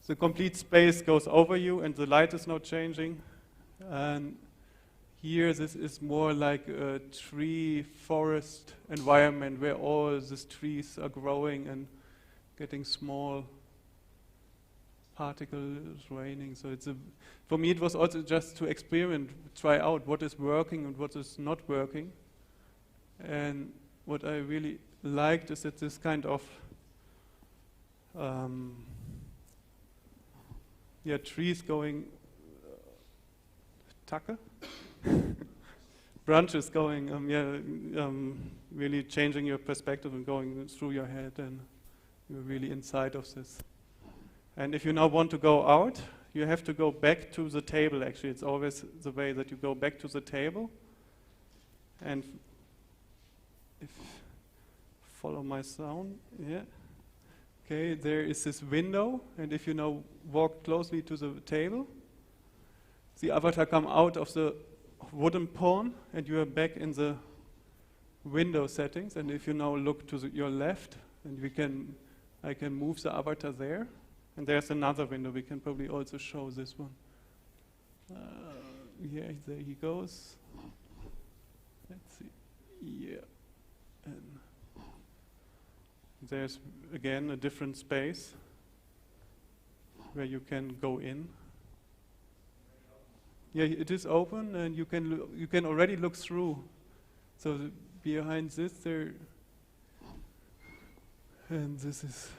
the complete space goes over you and the light is now changing. And here this is more like a tree forest environment where all these trees are growing and getting small particles raining. So for me it was also just to experiment, try out what is working and what is not working. And what I really liked is that this kind of trees going Tacke, branches going, really changing your perspective and going through your head, and you're really inside of this. And if you now want to go out, you have to go back to the table. Actually, it's always the way that you go back to the table, and if follow my sound, yeah. Okay, there is this window, and if you now walk closely to the table, the avatar come out of the wooden pawn, and you are back in the window settings. And if you now look to your left, and I can move the avatar there, and there's another window. We can probably also show this one. Yeah, there he goes. Let's see. Yeah. And there's again a different space where you can go in. Yeah, it is open, and you can already look through. So behind this there, and this is.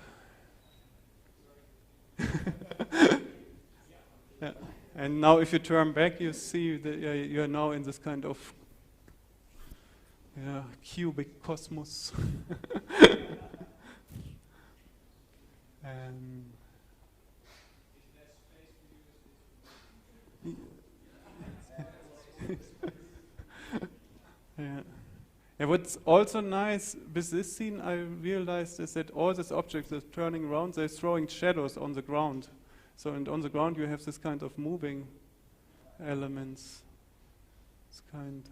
Yeah. And now, if you turn back, you see that you are now in this kind of cubic cosmos. And yeah. And what's also nice with this scene, I realized, is that all these objects are turning around, they're throwing shadows on the ground. So, and on the ground you have this kind of moving elements. It's kind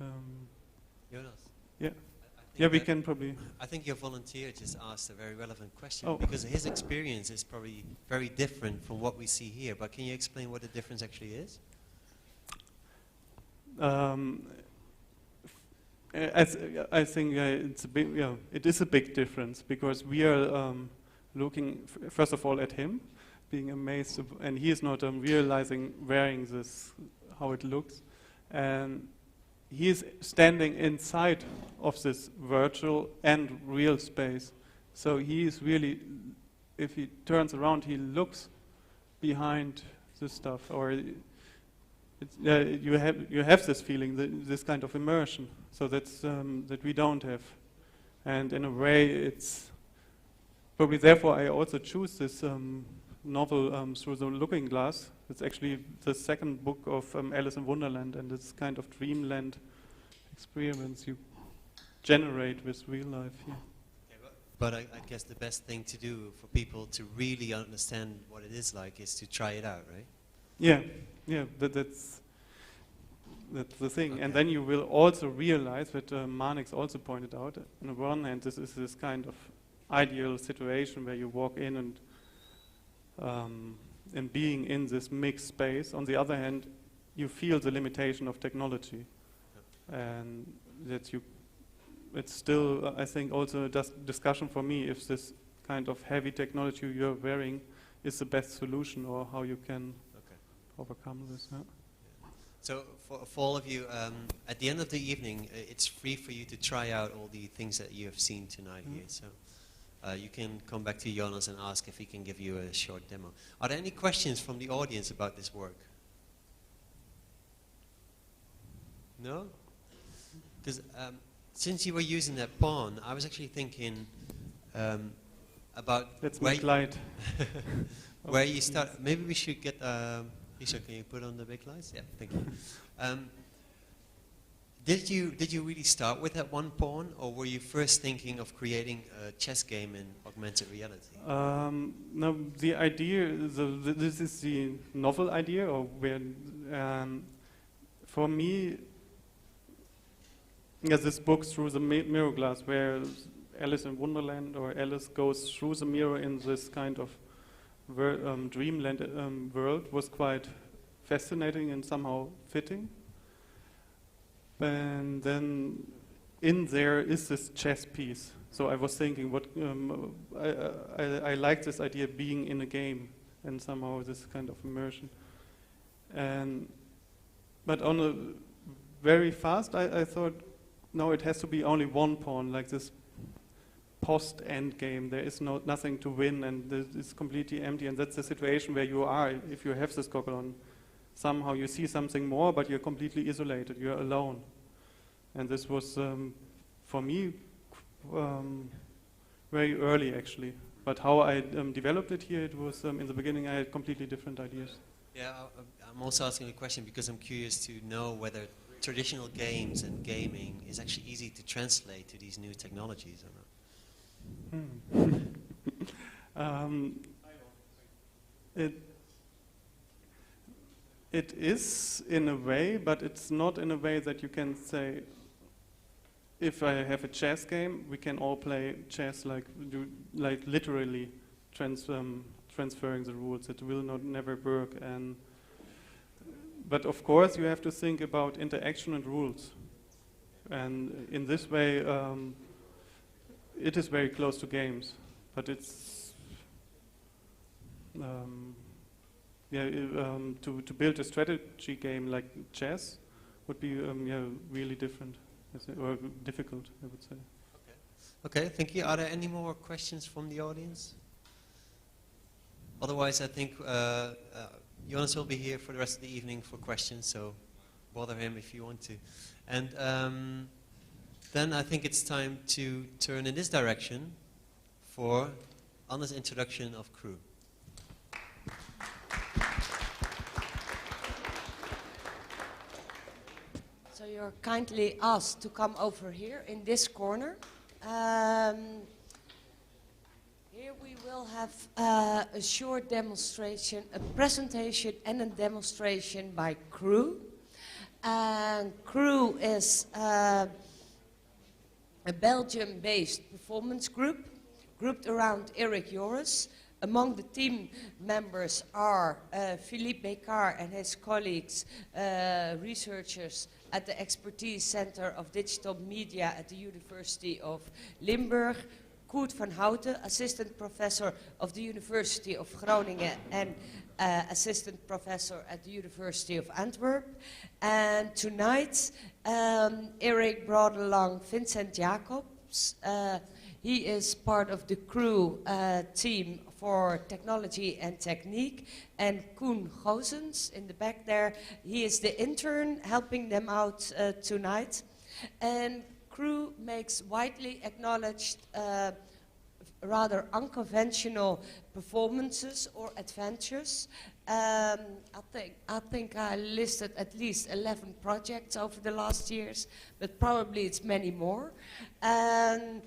Jonas? Yeah. Yeah, we can probably. I think your volunteer just asked a very relevant question, because his experience is probably very different from what we see here. But can you explain what the difference actually is? I think it's a big, it is a big difference, because we are looking first of all at him, being amazed, and he is not realizing wearing this, how it looks, and he is standing inside of this virtual and real space. So he is really, if he turns around, he looks behind this stuff, or you have this feeling, this kind of immersion. So that's that we don't have, and in a way, it's probably therefore I also choose this novel Through the Looking Glass. It's actually the second book of Alice in Wonderland, and it's kind of dreamland experiments you generate with real life here. Yeah, but I guess the best thing to do for people to really understand what it is like is to try it out, right? Yeah, yeah, that's the thing. Okay. And then you will also realize that Marnix also pointed out, on the one hand, this is this kind of ideal situation where you walk in and being in this mixed space. On the other hand, you feel the limitation of technology. And that it's still, I think, also a discussion for me if this kind of heavy technology you're wearing is the best solution or how you can overcome this. Yeah. So for all of you, at the end of the evening, it's free for you to try out all the things that you have seen tonight here. So you can come back to Jonas and ask if he can give you a short demo. Are there any questions from the audience about this work? No? Because since you were using that pawn, I was actually thinking about Let's where make light. where you start. Maybe we should get. Lisa, can you put on the big lights? Yeah, thank you. Did you really start with that one pawn, or were you first thinking of creating a chess game in augmented reality? No, the idea. This is the novel idea, or where for me. Yes, this book Through the Mirror Glass, where Alice in Wonderland or Alice goes through the mirror in this kind of dreamland world, was quite fascinating and somehow fitting. And then in there is this chess piece. So I was thinking, what I like this idea of being in a game and somehow this kind of immersion. But on a very fast, I thought, no, it has to be only one pawn, like this post-end game. There is nothing to win, and it's completely empty. And that's the situation where you are if you have this goggle on. Somehow you see something more, but you're completely isolated. You're alone. And this was, for me, very early, actually. But how I developed it here, it was in the beginning I had completely different ideas. Yeah, I'm also asking the question because I'm curious to know whether traditional games and gaming is actually easy to translate to these new technologies or not. It is in a way, but it's not in a way that you can say, if I have a chess game, we can all play chess like literally transferring the rules. It will never work. But of course, you have to think about interaction and rules. And in this way, it is very close to games. But it's, to build a strategy game like chess would be really different, or difficult, I would say. Okay, thank you. Are there any more questions from the audience? Otherwise, I think Jonas will be here for the rest of the evening for questions, so bother him if you want to. And then I think it's time to turn in this direction for Anna's introduction of Crew. So you're kindly asked to come over here in this corner. Here we will have a short demonstration, a presentation and a demonstration by Crew. And Crew is a Belgium-based performance group, grouped around Eric Joris. Among the team members are Philippe Becard and his colleagues, researchers at the Expertise Center of Digital Media at the University of Limburg, Koert van Houten, assistant professor of the University of Groningen and assistant professor at the University of Antwerp. And tonight, Eric brought along Vincent Jacobs. He is part of the Crew team for technology and technique. And Koen Gozens in the back there, he is the intern helping them out tonight. And Crew makes widely acknowledged rather unconventional performances or adventures. I think I listed at least 11 projects over the last years, but probably it's many more. And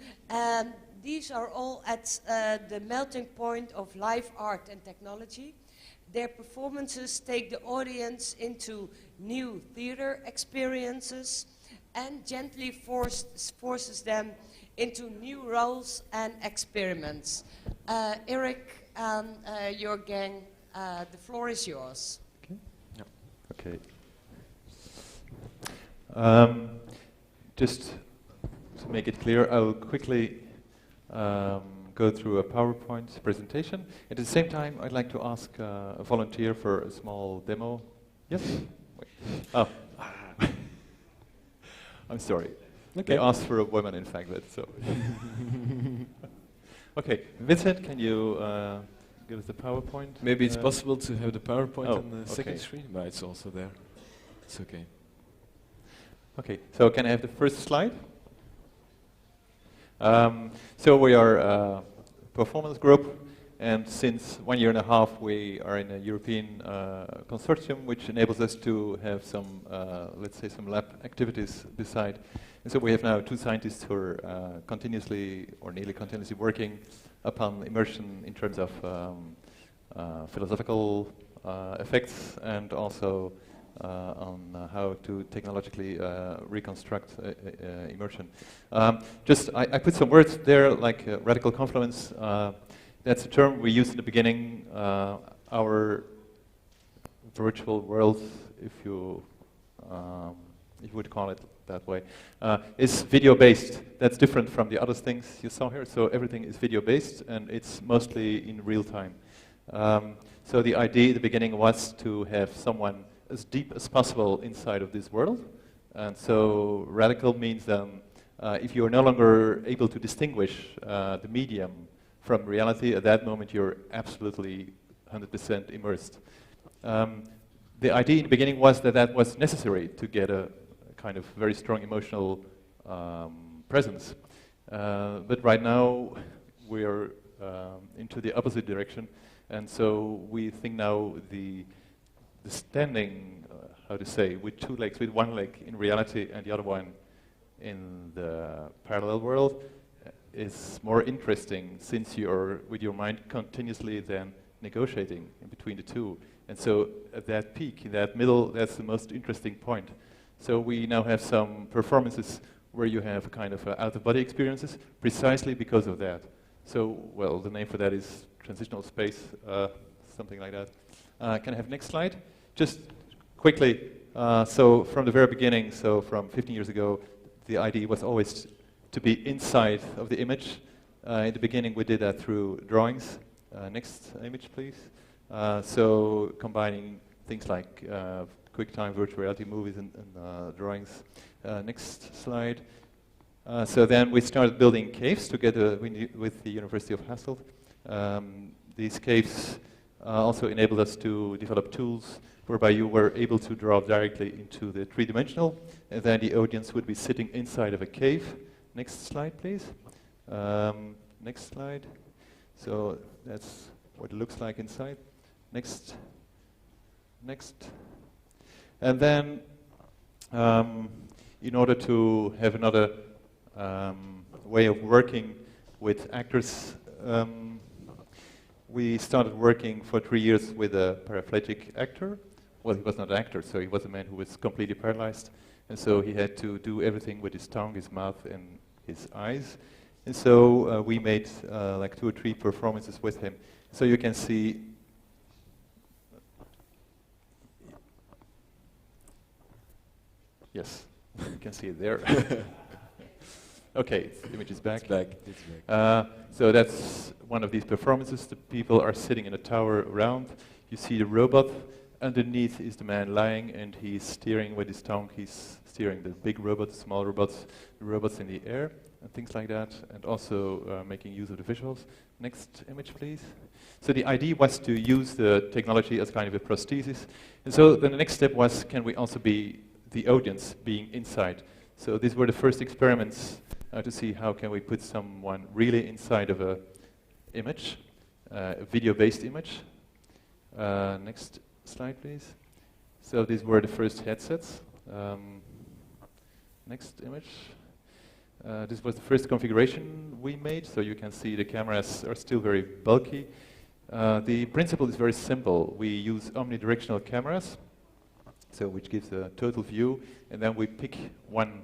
these are all at the melting point of live art and technology. Their performances take the audience into new theater experiences and gently forces them into new roles and experiments. Eric and your gang, the floor is yours. Okay. Okay. Just to make it clear, I'll quickly go through a PowerPoint presentation. At the same time, I'd like to ask a volunteer for a small demo. Yes? Wait. Oh. I'm sorry. Okay. They asked for a woman, in fact, but so. Okay, Vincent, can you give us the PowerPoint? Maybe it's possible to have the PowerPoint on the okay. second screen, but it's also there. It's okay. Okay, so can I have the first slide? So we are a performance group, and since 1.5 years we are in a European consortium which enables us to have some, let's say, some lab activities beside. And so we have now 2 scientists who are continuously or nearly continuously working upon immersion in terms of philosophical effects and also on how to technologically reconstruct immersion. I put some words there like radical confluence. That's a term we used in the beginning. Our virtual world, if you would call it that way, is video-based. That's different from the other things you saw here. So everything is video-based, and it's mostly in real time. So the idea at the beginning was to have someone as deep as possible inside of this world. And so radical means if you are no longer able to distinguish the medium from reality, at that moment you're absolutely 100% immersed. The idea in the beginning was that was necessary to get a kind of very strong emotional presence. But right now we're into the opposite direction. And so we think now the standing, how to say, with 2 legs, with 1 leg in reality and the other one in the parallel world is more interesting since you're with your mind continuously then negotiating in between the 2. And so at that peak, in that middle, that's the most interesting point. So we now have some performances where you have kind of out-of-body experiences precisely because of that. So, well, the name for that is transitional space, something like that. Can I have next slide? Just quickly, so from the very beginning, so from 15 years ago, the idea was always to be inside of the image. In the beginning, we did that through drawings. Next image, please. So combining things like QuickTime, virtual reality movies, and drawings. Next slide. So then we started building caves together with the University of Hasselt. These caves also enabled us to develop tools whereby you were able to draw directly into the 3-dimensional, and then the audience would be sitting inside of a cave. Next slide, please. Next slide. So that's what it looks like inside. Next. Next. And then, in order to have another way of working with actors, we started working for 3 years with a paraplegic actor. Well, he was not an actor, so he was a man who was completely paralyzed. And so he had to do everything with his tongue, his mouth, and his eyes. And so we made like 2 or 3 performances with him. So you can see. Yes, you can see it there. Okay, the image is back. It's back. It's back. So that's one of these performances. The people are sitting in a tower around. You see the robot. Underneath is the man lying, and he's steering with his tongue. He's steering the big robots, small robots, the robots in the air, and things like that, and also making use of the visuals. Next image, please. So the idea was to use the technology as kind of a prosthesis. And so then the next step was, can we also be the audience being inside? So these were the first experiments to see how can we put someone really inside of a image, a video-based image. Next slide, please. So these were the first headsets. Next image. This was the first configuration we made, so you can see the cameras are still very bulky. The principle is very simple. We use omnidirectional cameras, so which gives a total view, and then we pick one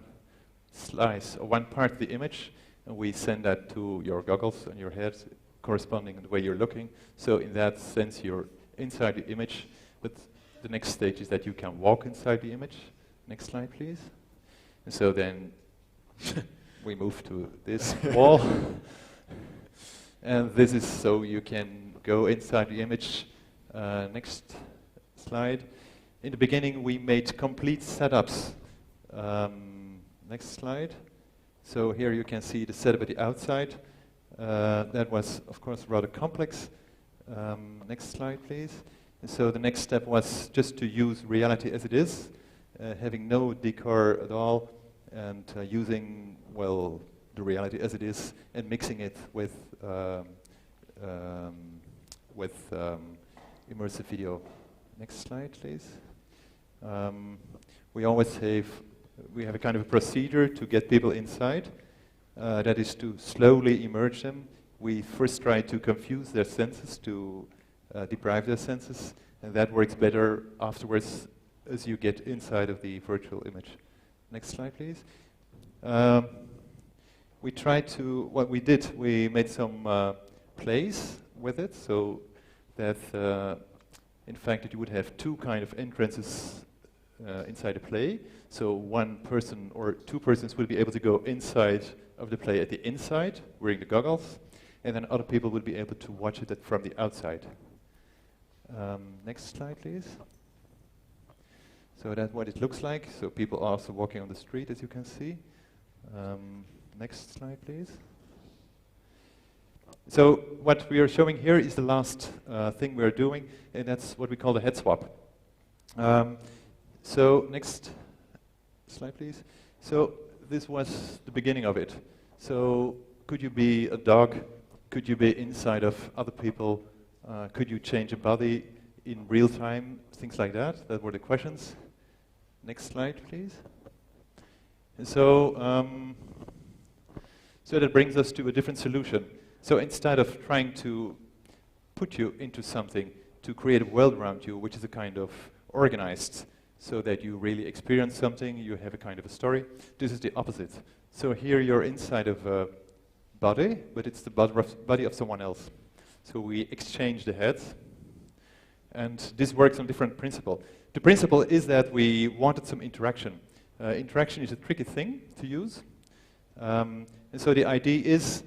slice or one part of the image, and we send that to your goggles on your head, corresponding to the way you're looking. So in that sense, you're inside the image, but the next stage is that you can walk inside the image. Next slide, please. And so then we move to this wall. And this is so you can go inside the image. Next slide. In the beginning, we made complete setups. Next slide. So here you can see the setup at the outside. That was, of course, rather complex. Next slide, please. And so the next step was just to use reality as it is, having no decor at all, and using, well, the reality as it is, and mixing it with immersive video. Next slide, please. We have a kind of a procedure to get people inside. That is to slowly immerse them. We first try to confuse their senses, to deprive their senses, and that works better afterwards as you get inside of the virtual image. Next slide, please. What we did, we made some plays with it, so that in fact you would have two kind of entrances inside a play. So one person or two persons would be able to go inside of the play at the inside, wearing the goggles, and then other people would be able to watch it from the outside. Next slide, please. So that's what it looks like. So people are also walking on the street, as you can see. Next slide, please. So what we are showing here is the last thing we are doing, and that's what we call the head swap. So next slide, please. So this was the beginning of it. So could you be a dog? Could you be inside of other people? Could you change a body in real time? Things like that. That were the questions. Next slide, please. And so, so that brings us to a different solution. So instead of trying to put you into something, to create a world around you, which is a kind of organized, so that you really experience something, you have a kind of a story, this is the opposite. So here you're inside of a body, but it's the body of someone else. So we exchange the heads, and this works on different principle. The principle is that we wanted some interaction. Interaction is a tricky thing to use. And so the idea is,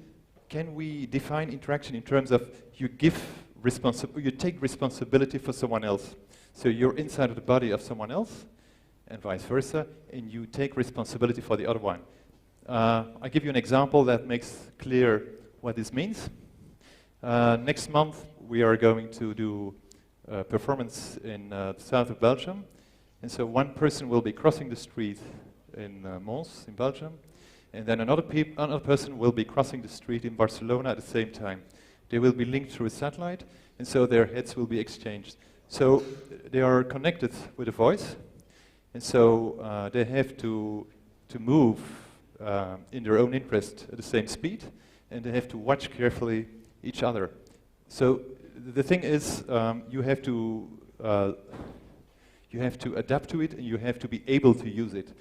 can we define interaction in terms of you take responsibility for someone else. So you're inside of the body of someone else, and vice versa, and you take responsibility for the other one. I'll give you an example that makes clear what this means. Next month, we are going to do a performance in the south of Belgium. And so one person will be crossing the street in Mons, in Belgium, and then another person will be crossing the street in Barcelona at the same time. They will be linked through a satellite, and so their heads will be exchanged. So they are connected with a voice, and so they have to move in their own interest at the same speed, and they have to watch carefully each other. So the thing is, you have to adapt to it, and you have to be able to use it.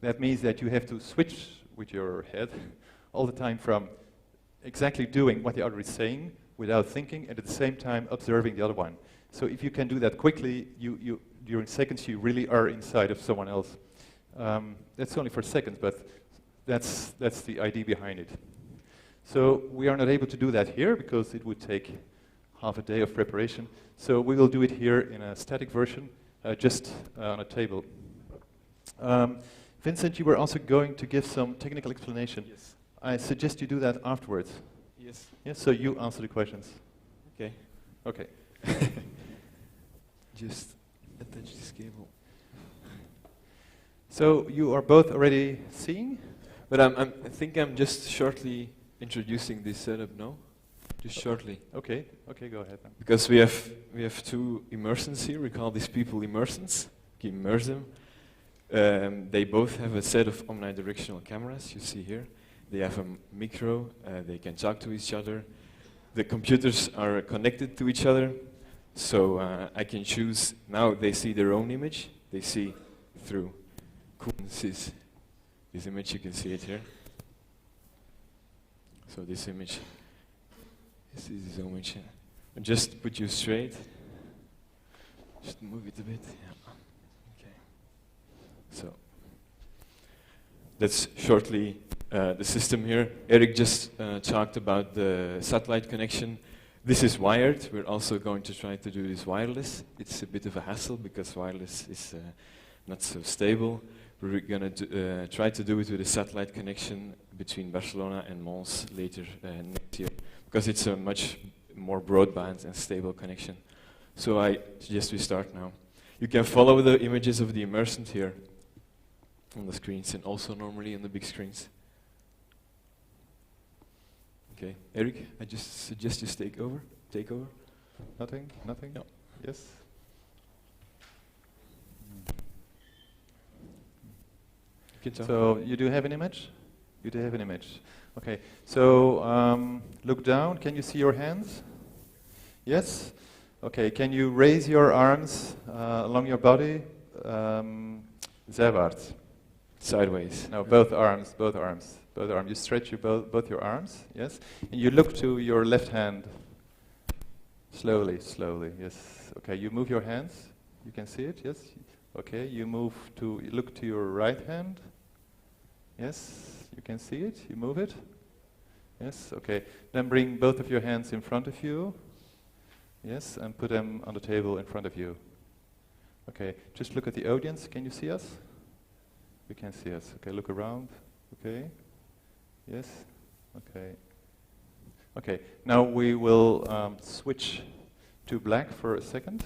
That means that you have to switch with your head all the time from exactly doing what the other is saying without thinking, and at the same time observing the other one. So if you can do that quickly, during seconds you really are inside of someone else. That's only for seconds, but that's the idea behind it. So we are not able to do that here because it would take half a day of preparation. So we will do it here in a static version, just on a table. Vincent, you were also going to give some technical explanation. Yes. I suggest you do that afterwards. Yes. Yes, so you answer the questions. Okay. Okay. Just attach this cable. So you are both already seeing? But I think I'm just shortly introducing this setup now. Just shortly. Okay, okay, go ahead then. Because we have two immersions here. We call these people immersions. You immerse them. They both have a set of omnidirectional cameras. You see here. They have a micro. They can talk to each other. The computers are connected to each other. So I can choose. Now they see their own image. They see through. This image. You can see it here. So this image. This is his image. And just put you straight. Just move it a bit. Yeah. Okay. So that's shortly the system here. Eric just talked about the satellite connection. This is wired. We're also going to try to do this wireless. It's a bit of a hassle because wireless is not so stable. We're going to try to do it with a satellite connection between Barcelona and Mons later next year, because it's a much more broadband and stable connection. So I suggest we start now. You can follow the images of the immersion here on the screens and also normally on the big screens. Okay, Eric, I just suggest you take over. Nothing? No. Yes? So you do have an image? You do have an image. Okay, so look down. Can you see your hands? Yes? Okay, can you raise your arms along your body? Seitwaarts. Sideways. No, both arms. You stretch both your arms, yes? And you look to your left hand. Slowly, yes. Okay, you move your hands. You can see it, yes? Okay, you look to your right hand. Yes, you can see it. You move it. Yes, okay. Then bring both of your hands in front of you. Yes, and put them on the table in front of you. Okay, just look at the audience. Can you see us? You can see us. Okay, look around. Okay. Yes. Okay. Okay, now we will switch to black for a second.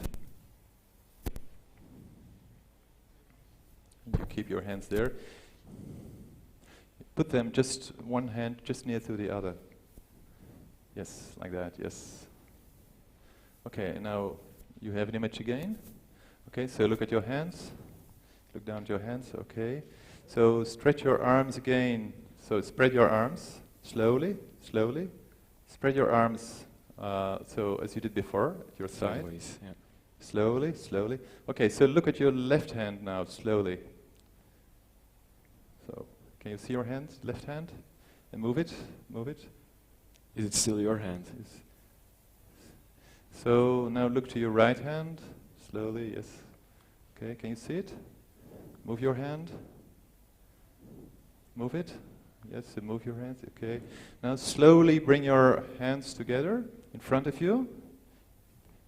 You keep your hands there. Put them just one hand just near to the other. Yes, like that, yes. Okay, now you have an image again. Okay, so look at your hands. Look down at your hands, okay. So stretch your arms again. So spread your arms, slowly. Spread your arms, so as you did before, at your side. Sideways, yeah. Slowly. Okay, so look at your left hand now, slowly. So, can you see your hand, left hand? And move it. Is it still your hand? Yes. So, now look to your right hand, slowly, yes. Okay, can you see it? Move your hand. Move it. Yes, so move your hands, okay. Now slowly bring your hands together in front of you.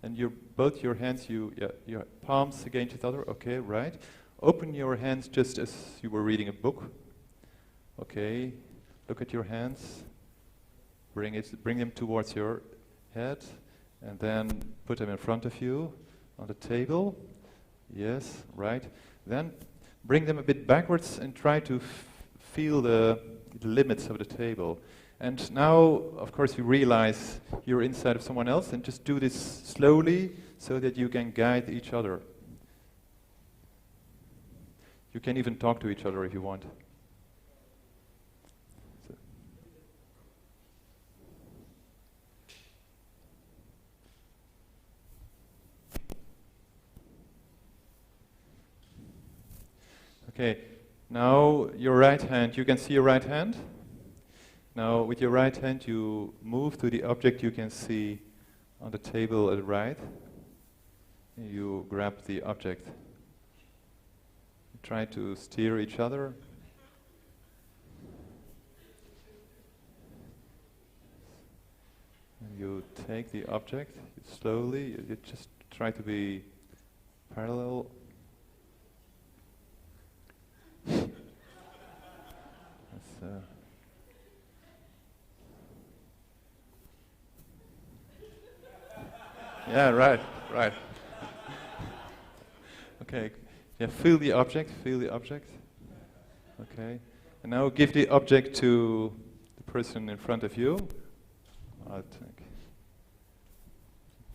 And both your hands, your palms against each other, okay, right. Open your hands just as you were reading a book. Okay, look at your hands. Bring them towards your head. And then put them in front of you on the table. Yes, right. Then bring them a bit backwards and try to feel the limits of the table. And now, of course, you realize you're inside of someone else, and just do this slowly so that you can guide each other. You can even talk to each other if you want. Okay, now your right hand, you can see your right hand? Now with your right hand you move to the object you can see on the table at the right. You grab the object. You try to steer each other. And you take the object slowly, you just try to be parallel. Yeah, right. Okay, yeah, feel the object. Okay, and now give the object to the person in front of you.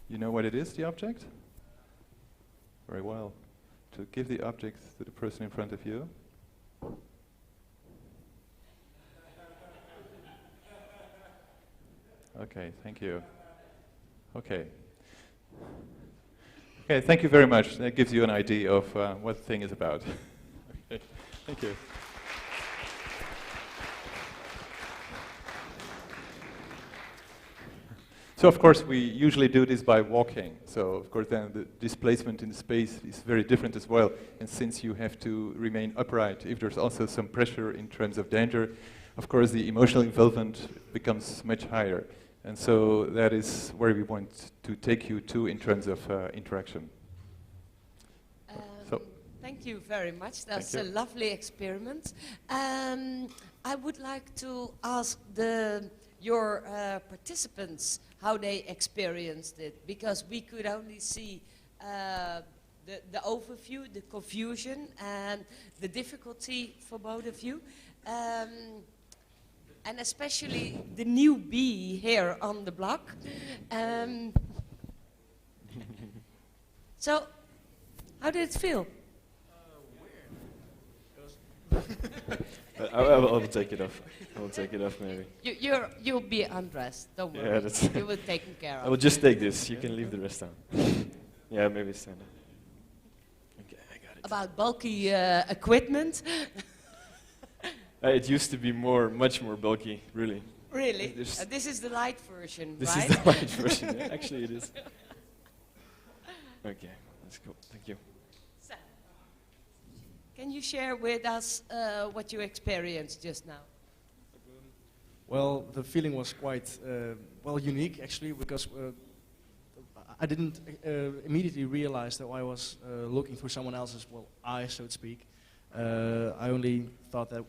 You know what it is, the object? Very well. To give the object to the person in front of you. Okay, thank you. Okay. Okay, thank you very much. That gives you an idea of what the thing is about. Okay, thank you. So of course we usually do this by walking. So of course then the displacement in space is very different as well. And since you have to remain upright, if there's also some pressure in terms of danger, of course the emotional involvement becomes much higher. And so that is where we want to take you to in terms of interaction. So thank you very much. That's a lovely experiment. I would like to ask your participants how they experienced it, because we could only see the overview, the confusion, and the difficulty for both of you. And especially the newbie here on the block. So, how did it feel? I will take it off. I will take it off, maybe. You'll be undressed. Don't worry. Yeah, that's you will taken care of. I will just take this. You can leave the rest on. Yeah, maybe stand up. Okay, I got it. About bulky equipment. It used to be much more bulky, really. Really? This is the light version, this right? This is the light version. Yeah, actually, it is. Okay, that's cool. Thank you. So, can you share with us what you experienced just now? Well, the feeling was quite unique, actually, because I didn't immediately realize that I was looking through someone else's eyes, so to speak. I only thought that,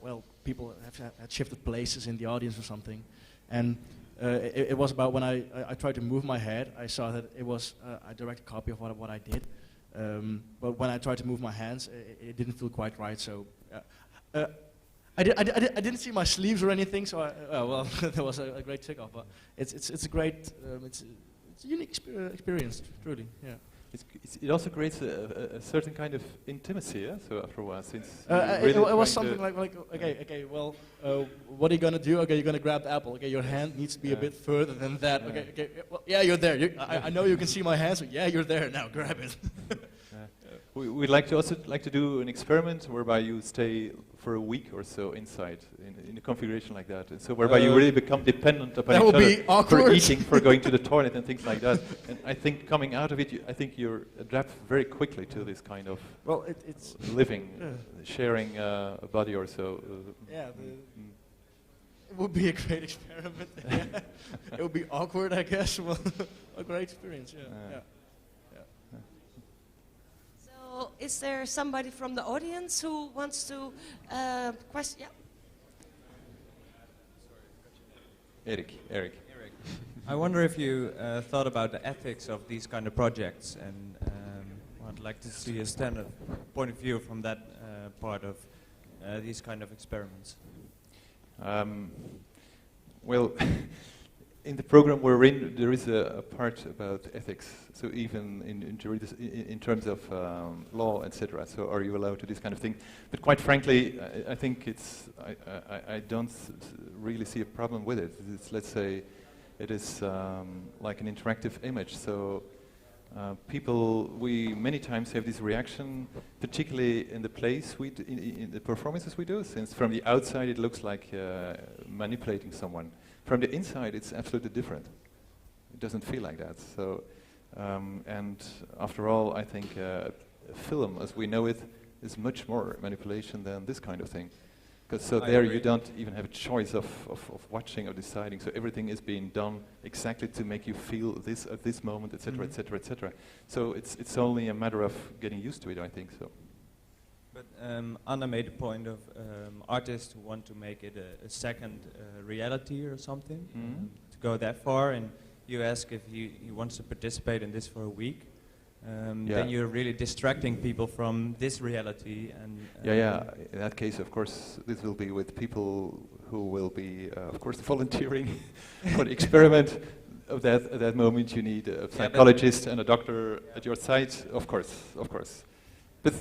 people had shifted places in the audience or something. And it was about when I tried to move my head, I saw that it was a direct copy of what I did. But when I tried to move my hands, it didn't feel quite right. So I didn't see my sleeves or anything, so that was a great tick-off. But it's a great, it's a unique experience, truly, yeah. It also creates a certain kind of intimacy, yeah? So after a while, since it was something like okay, what are you gonna do? Okay, you're gonna grab the apple. Okay, your hand needs to be a bit further than that. Okay, yeah, you're there. I know you can see my hands, so yeah, you're there. Now grab it. We'd like to do an experiment whereby you stay for a week or so inside in a configuration like that, and so whereby you really become dependent upon each other for eating, for going to the toilet, and things like that. And I think coming out of it, I think you adapt very quickly to this kind of it's living, sharing a body or so. Yeah. It would be a great experiment. It would be awkward, I guess. Well, a great experience. Yeah. So, is there somebody from the audience who wants to question? Yeah. Eric. I wonder if you thought about the ethics of these kind of projects, and I'd like to see a standard point of view from that part of these kind of experiments. Well, in the program we're in, there is a part about ethics. So even in terms of law, etc. So are you allowed to this kind of thing? But quite frankly, I think I don't really see a problem with it. It's, let's say, it is like an interactive image. So we many times have this reaction, particularly in the plays in the performances we do, since from the outside it looks like manipulating someone. From the inside, it's absolutely different. It doesn't feel like that. So, and after all, I think a film, as we know it, is much more manipulation than this kind of thing. Because so there you don't even have a choice of watching or deciding. So everything is being done exactly to make you feel this at this moment, etc., etc., etc. So it's only a matter of getting used to it, I think so. But Anna made a point of artists who want to make it a second reality or something, to go that far, and you ask if he wants to participate in this for a week. Then you're really distracting people from this reality. And in that case, of course, this will be with people who will be, of course, volunteering for the experiment. at that moment you need a psychologist and a doctor at your side, of course. But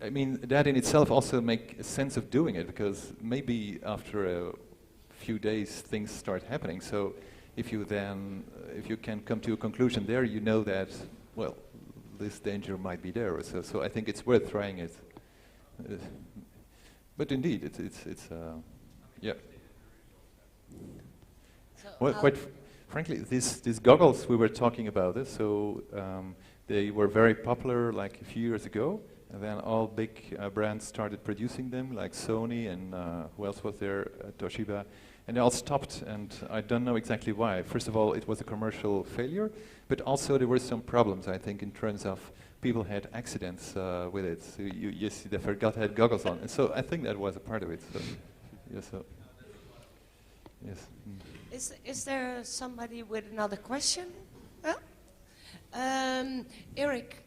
I mean, that in itself also make a sense of doing it, because maybe after a few days things start happening. So if you can come to a conclusion there, you know that, well, this danger might be there. So I think it's worth trying it. But indeed, it's yeah. So well, quite frankly, these goggles we were talking about this, so they were very popular like a few years ago, and then all big brands started producing them, like Sony and who else was there, Toshiba, and they all stopped, and I don't know exactly why. First of all, it was a commercial failure, but also there were some problems, I think, in terms of people had accidents with it. So you see, they forgot to have goggles on, and so I think that was a part of it. So, yes. So, yes. Is there somebody with another question? Well, Eric,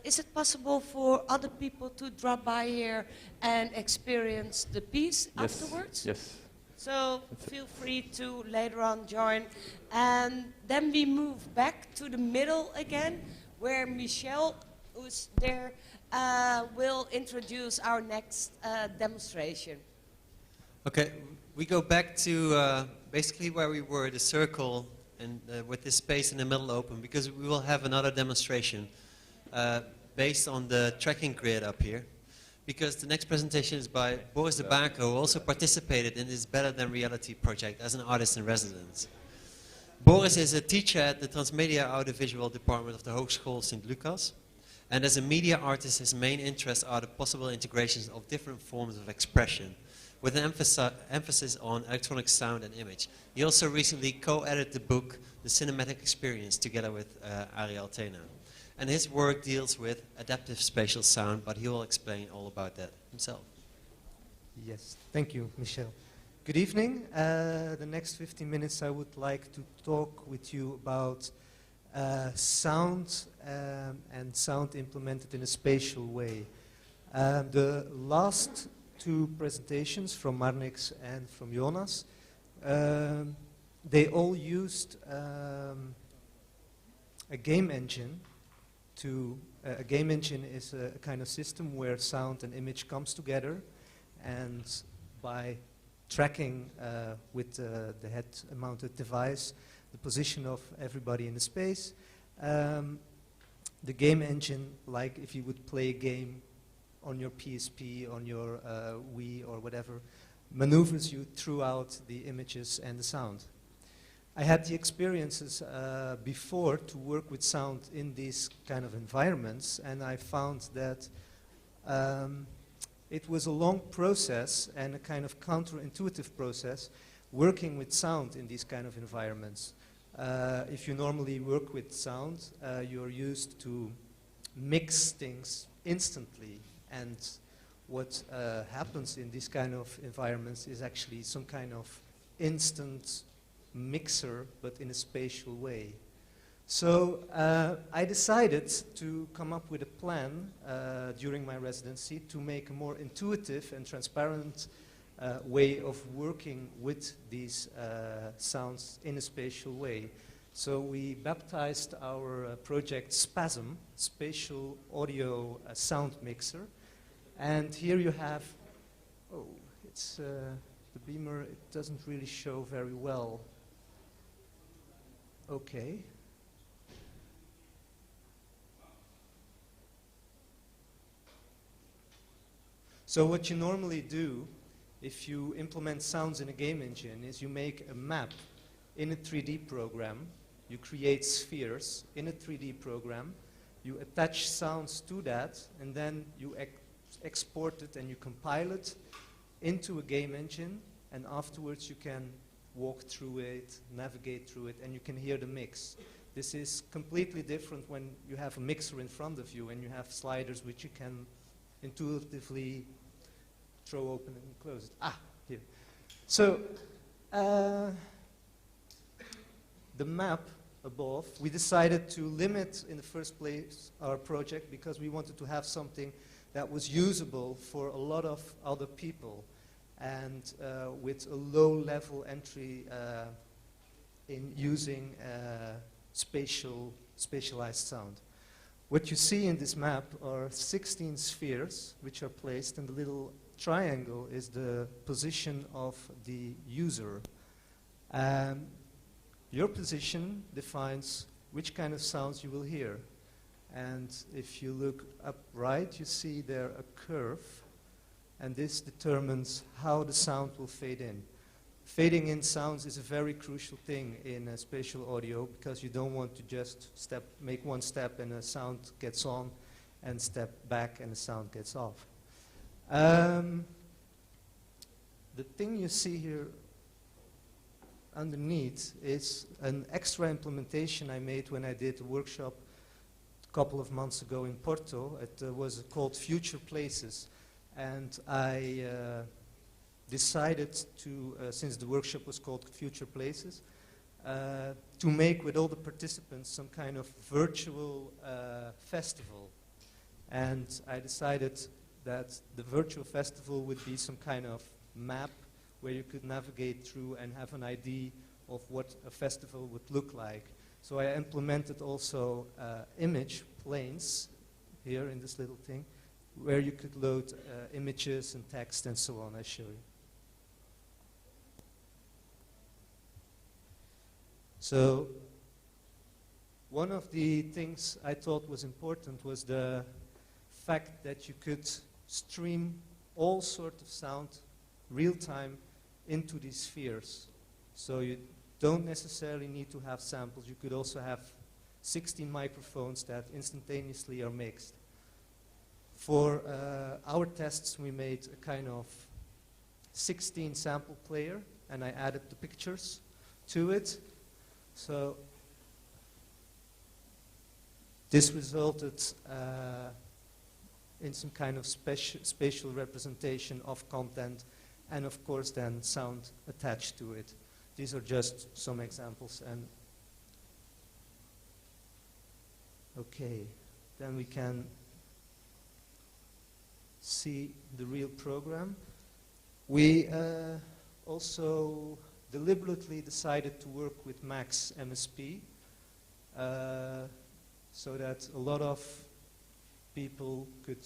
is it possible for other people to drop by here and experience the piece afterwards? Yes. So feel free to later on join. And then we move back to the middle again, where Michel, who's there, will introduce our next demonstration. Okay, we go back to basically where we were, the circle, and with this space in the middle open, because we will have another demonstration based on the tracking grid up here. Because the next presentation is by Boris Debackere, who also participated in this Better Than Reality project as an artist in residence. Boris is a teacher at the Transmedia Audiovisual Department of the Hogeschool St. Lucas. And as a media artist, his main interests are the possible integrations of different forms of expression, with an emphasis on electronic sound and image. He also recently co-edited the book, The Cinematic Experience, together with Ariel Tena. And his work deals with adaptive spatial sound, but he will explain all about that himself. Yes, thank you, Michel. Good evening. The next 15 minutes I would like to talk with you about sound and sound implemented in a spatial way. The last two presentations from Marnix and from Jonas, they all used a game engine. A game engine is a kind of system where sound and image comes together, and by tracking with the head-mounted device the position of everybody in the space, the game engine, like if you would play a game on your PSP, on your Wii or whatever, maneuvers you throughout the images and the sound. I had the experiences before to work with sound in these kind of environments, and I found that it was a long process and a kind of counterintuitive process working with sound in these kind of environments. If you normally work with sound, you're used to mix things instantly, and what happens in these kind of environments is actually some kind of instant mixer, but in a spatial way. So I decided to come up with a plan during my residency to make a more intuitive and transparent way of working with these sounds in a spatial way. So we baptized our project SPASM, Spatial Audio Sound Mixer. And here you have, oh, it's the beamer, it doesn't really show very well. Okay. So what you normally do if you implement sounds in a game engine is you make a map in a 3D program. You create spheres in a 3D program. You attach sounds to that, and then you export it and you compile it into a game engine, and afterwards you can walk through it, navigate through it, and you can hear the mix. This is completely different when you have a mixer in front of you and you have sliders which you can intuitively throw open and close it. Ah, here. So, the map above, we decided to limit in the first place our project because we wanted to have something that was usable for a lot of other people, and with a low level entry in using spatialized sound. What you see in this map are 16 spheres which are placed, and the little triangle is the position of the user. Your position defines which kind of sounds you will hear. And if you look up right, you see there a curve, and this determines how the sound will fade in. Fading in sounds is a very crucial thing in spatial audio, because you don't want to just make one step and a sound gets on, and step back and the sound gets off. The thing you see here underneath is an extra implementation I made when I did a workshop a couple of months ago in Porto. It was called Future Places, and I decided to, since the workshop was called Future Places, to make with all the participants some kind of virtual festival. And I decided that the virtual festival would be some kind of map where you could navigate through and have an idea of what a festival would look like. So I implemented also image planes here in this little thing, where you could load images and text and so on. I show you. So one of the things I thought was important was the fact that you could stream all sorts of sound real time into these spheres. So you don't necessarily need to have samples. You could also have 16 microphones that instantaneously are mixed. For our tests, we made a kind of 16 sample player, and I added the pictures to it. So this resulted in some kind of spatial representation of content, and of course then sound attached to it. These are just some examples. And okay, then we can see the real program. We also deliberately decided to work with Max MSP so that a lot of people could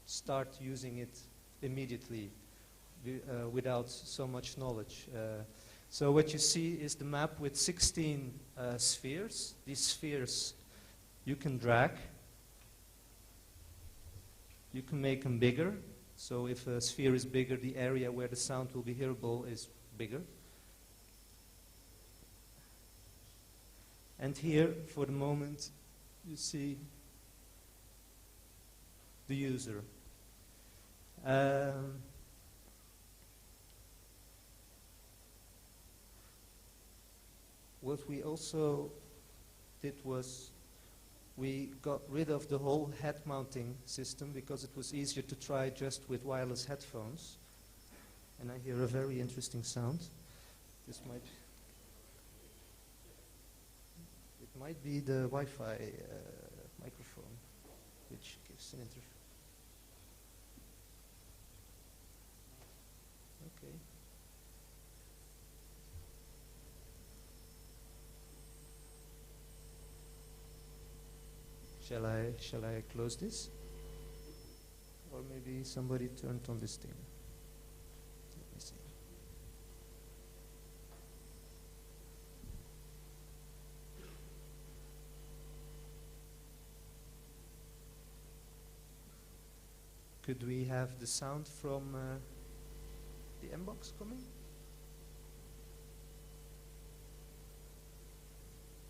start using it immediately without so much knowledge. So what you see is the map with 16 spheres. These spheres you can drag. You can make them bigger. So if a sphere is bigger, the area where the sound will be hearable is bigger. And here, for the moment, you see the user. What we also did was we got rid of the whole head mounting system because it was easier to try just with wireless headphones. And I hear a very interesting sound. This might be the Wi-Fi microphone, which gives an interface. Okay. Shall I close this? Or maybe somebody turned on this thing. Let me see. Could we have the sound from the M-Box coming?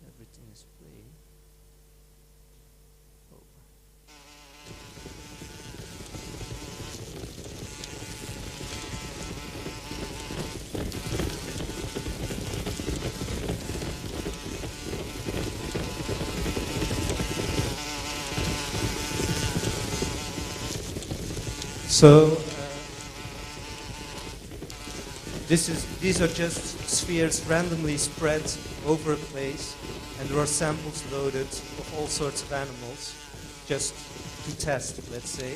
Everything is playing. So these are just spheres randomly spread over a place, and there are samples loaded of all sorts of animals, just to test, let's say.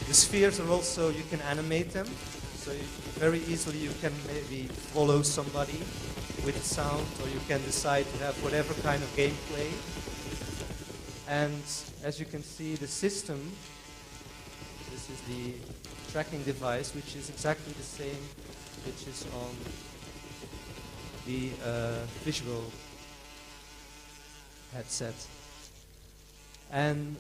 The spheres are also, you can animate them, so very easily you can maybe follow somebody with the sound, or you can decide to have whatever kind of gameplay. And as you can see, the system, this is the tracking device, which is exactly the same which is on the visual headset. And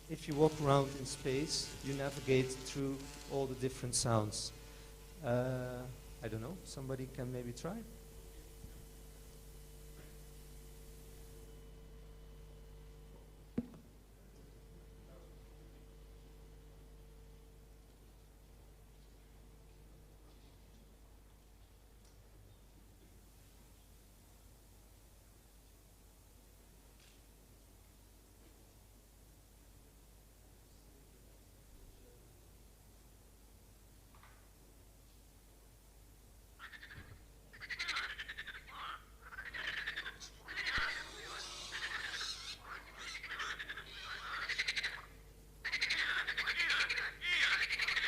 if you walk around in space, you navigate through all the different sounds. I don't know, somebody can maybe try?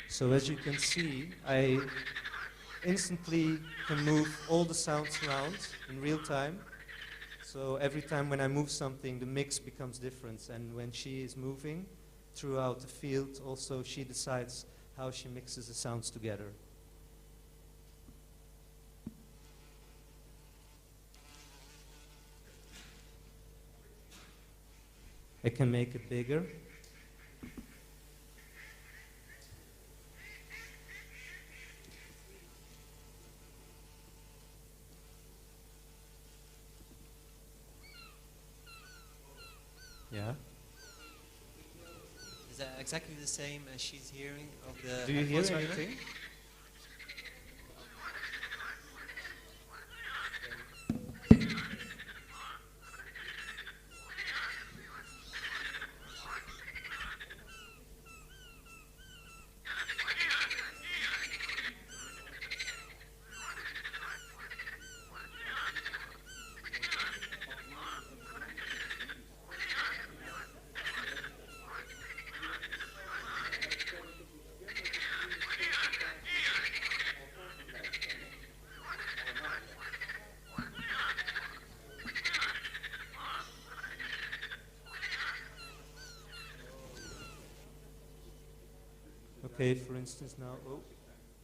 So as you can see, I instantly can move all the sounds around in real time. So every time when I move something, the mix becomes different. And when she is moving throughout the field, also she decides how she mixes the sounds together. I can make it bigger. Yeah. Is that exactly the same as she's hearing of the... Do you hear anything? Okay, for instance now, oh,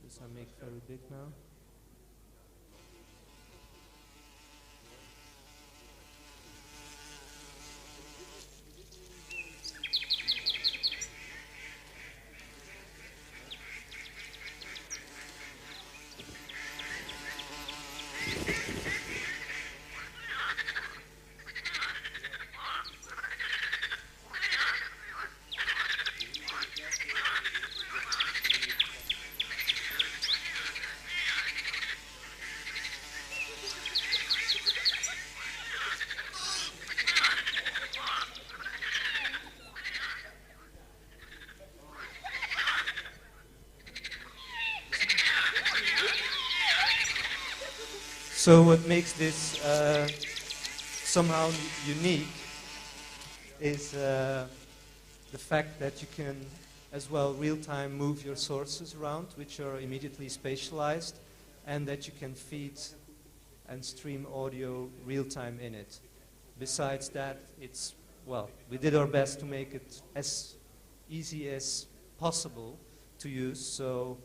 this I make very big now. So what makes this somehow unique is the fact that you can as well real-time move your sources around, which are immediately spatialized, and that you can feed and stream audio real-time in it. Besides that, it's, well, we did our best to make it as easy as possible to use, so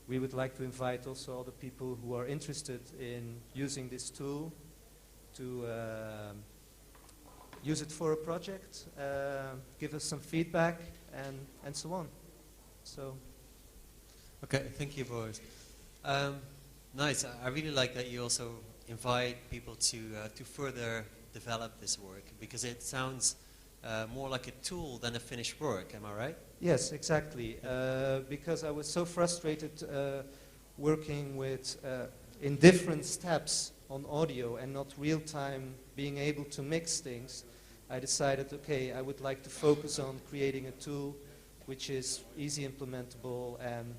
we would like to invite also all the people who are interested in using this tool to use it for a project, give us some feedback, and so on. So. Okay, thank you, Boris. Nice. I really like that you also invite people to further develop this work, because it sounds more like a tool than a finished work. Am I right? Yes, exactly. Because I was so frustrated working with in different steps on audio and not real time being able to mix things, I decided, okay, I would like to focus on creating a tool which is easy implementable and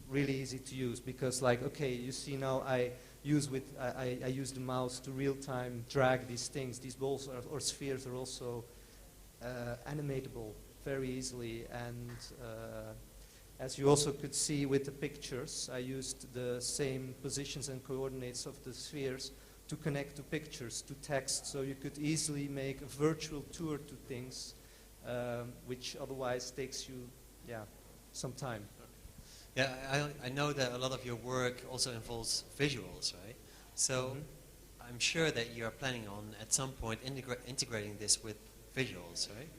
really easy to use. Because, like, okay, you see now I use the mouse to real time drag these things. These balls or spheres are also animatable very easily, and As you also could see with the pictures, I used the same positions and coordinates of the spheres to connect to pictures, to text, so you could easily make a virtual tour to things, which otherwise takes you, some time. Yeah, I know that a lot of your work also involves visuals, right? So I'm sure that you are planning on, at some point, integrating this with visuals, right?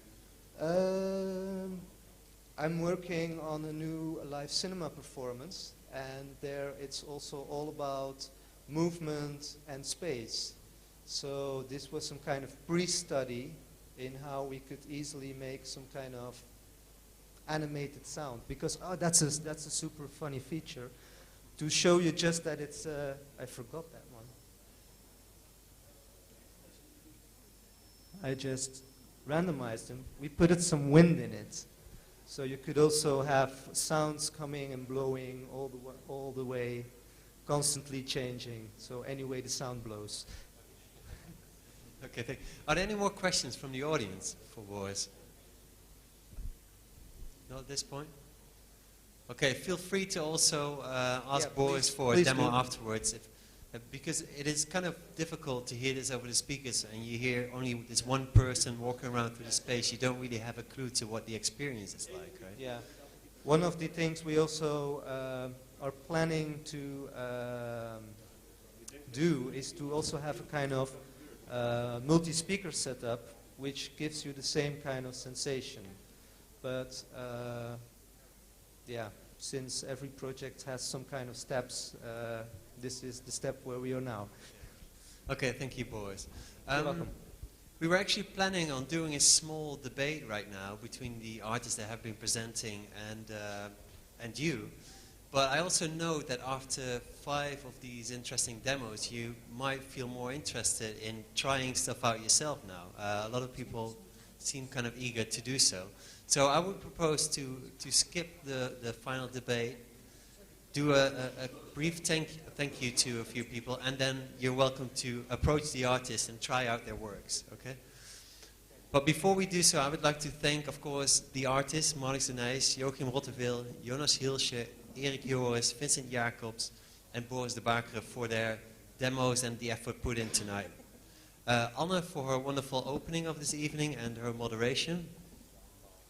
I'm working on a new live cinema performance, and there it's also all about movement and space. So this was some kind of pre-study in how we could easily make some kind of animated sound, because that's a super funny feature to show you just that it's I forgot that one. I just randomized them. We put some wind in it, so you could also have sounds coming and blowing all the way, constantly changing. So any way the sound blows. Okay, are there any more questions from the audience for Boris? No, at this point? Okay, feel free to also ask Boris for a demo afterwards, because it is kind of difficult to hear this over the speakers, and you hear only this one person walking around through the space. You don't really have a clue to what the experience is like, right? Yeah. One of the things we also are planning to do is to also have a kind of multi-speaker setup, which gives you the same kind of sensation. But since every project has some kind of steps, this is the step where we are now. Okay, thank you, Boris. You're welcome. We were actually planning on doing a small debate right now between the artists that have been presenting and you. But I also know that after 5 of these interesting demos, you might feel more interested in trying stuff out yourself now. A lot of people seem kind of eager to do so. So I would propose to skip the final debate, do a brief thank you to a few people, and then you're welcome to approach the artists and try out their works, okay? But before we do so, I would like to thank, of course, the artists, Marnix de Nijs, Joachim Rotteveel, Jonas Hielscher, Joris, Vincent Jacobs, and Boris Debackere for their demos and the effort put in tonight. Anna for her wonderful opening of this evening and her moderation.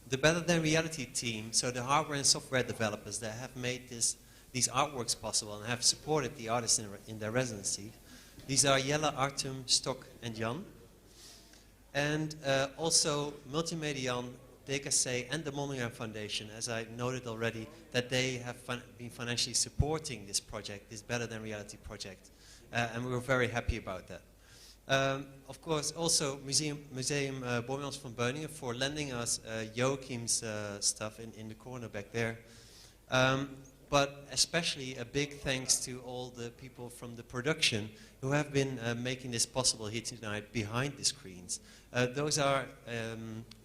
The Better Than Reality team, so the hardware and software developers that have made these artworks possible and have supported the artists in their residency. These are Jelle, Artem, Stok, and Jan. And also Multimedian, DKC, and the Mondriaan Foundation, as I noted already, that they have been financially supporting this project, this Better Than Reality project. And we were very happy about that. Of course, also Museum Boijmans van Beuningen for lending us Joachim's stuff in the corner back there. But especially a big thanks to all the people from the production who have been making this possible here tonight behind the screens. Those are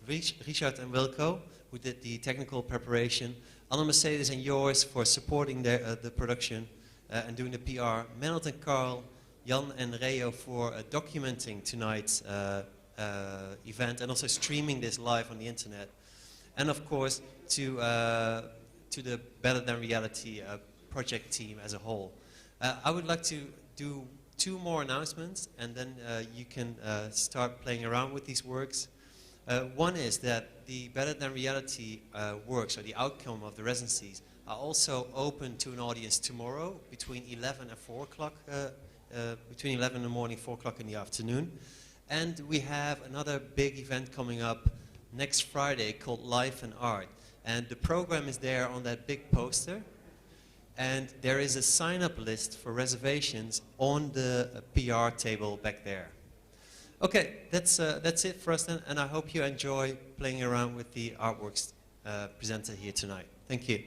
Richard and Wilco, who did the technical preparation, Anna Mercedes and Joris for supporting the production and doing the PR, Menald and Carl, Jan and Reo for documenting tonight's event and also streaming this live on the internet. And of course to the Better Than Reality project team as a whole. I would like to do 2 more announcements, and then you can start playing around with these works. One is that the Better Than Reality works, or the outcome of the residencies, are also open to an audience tomorrow between 11 and 4 o'clock, between 11 in the morning, 4 o'clock in the afternoon. And we have another big event coming up next Friday called Life and Art. And the program is there on that big poster. And there is a sign-up list for reservations on the PR table back there. Okay, that's it for us then, and I hope you enjoy playing around with the artworks presented here tonight. Thank you.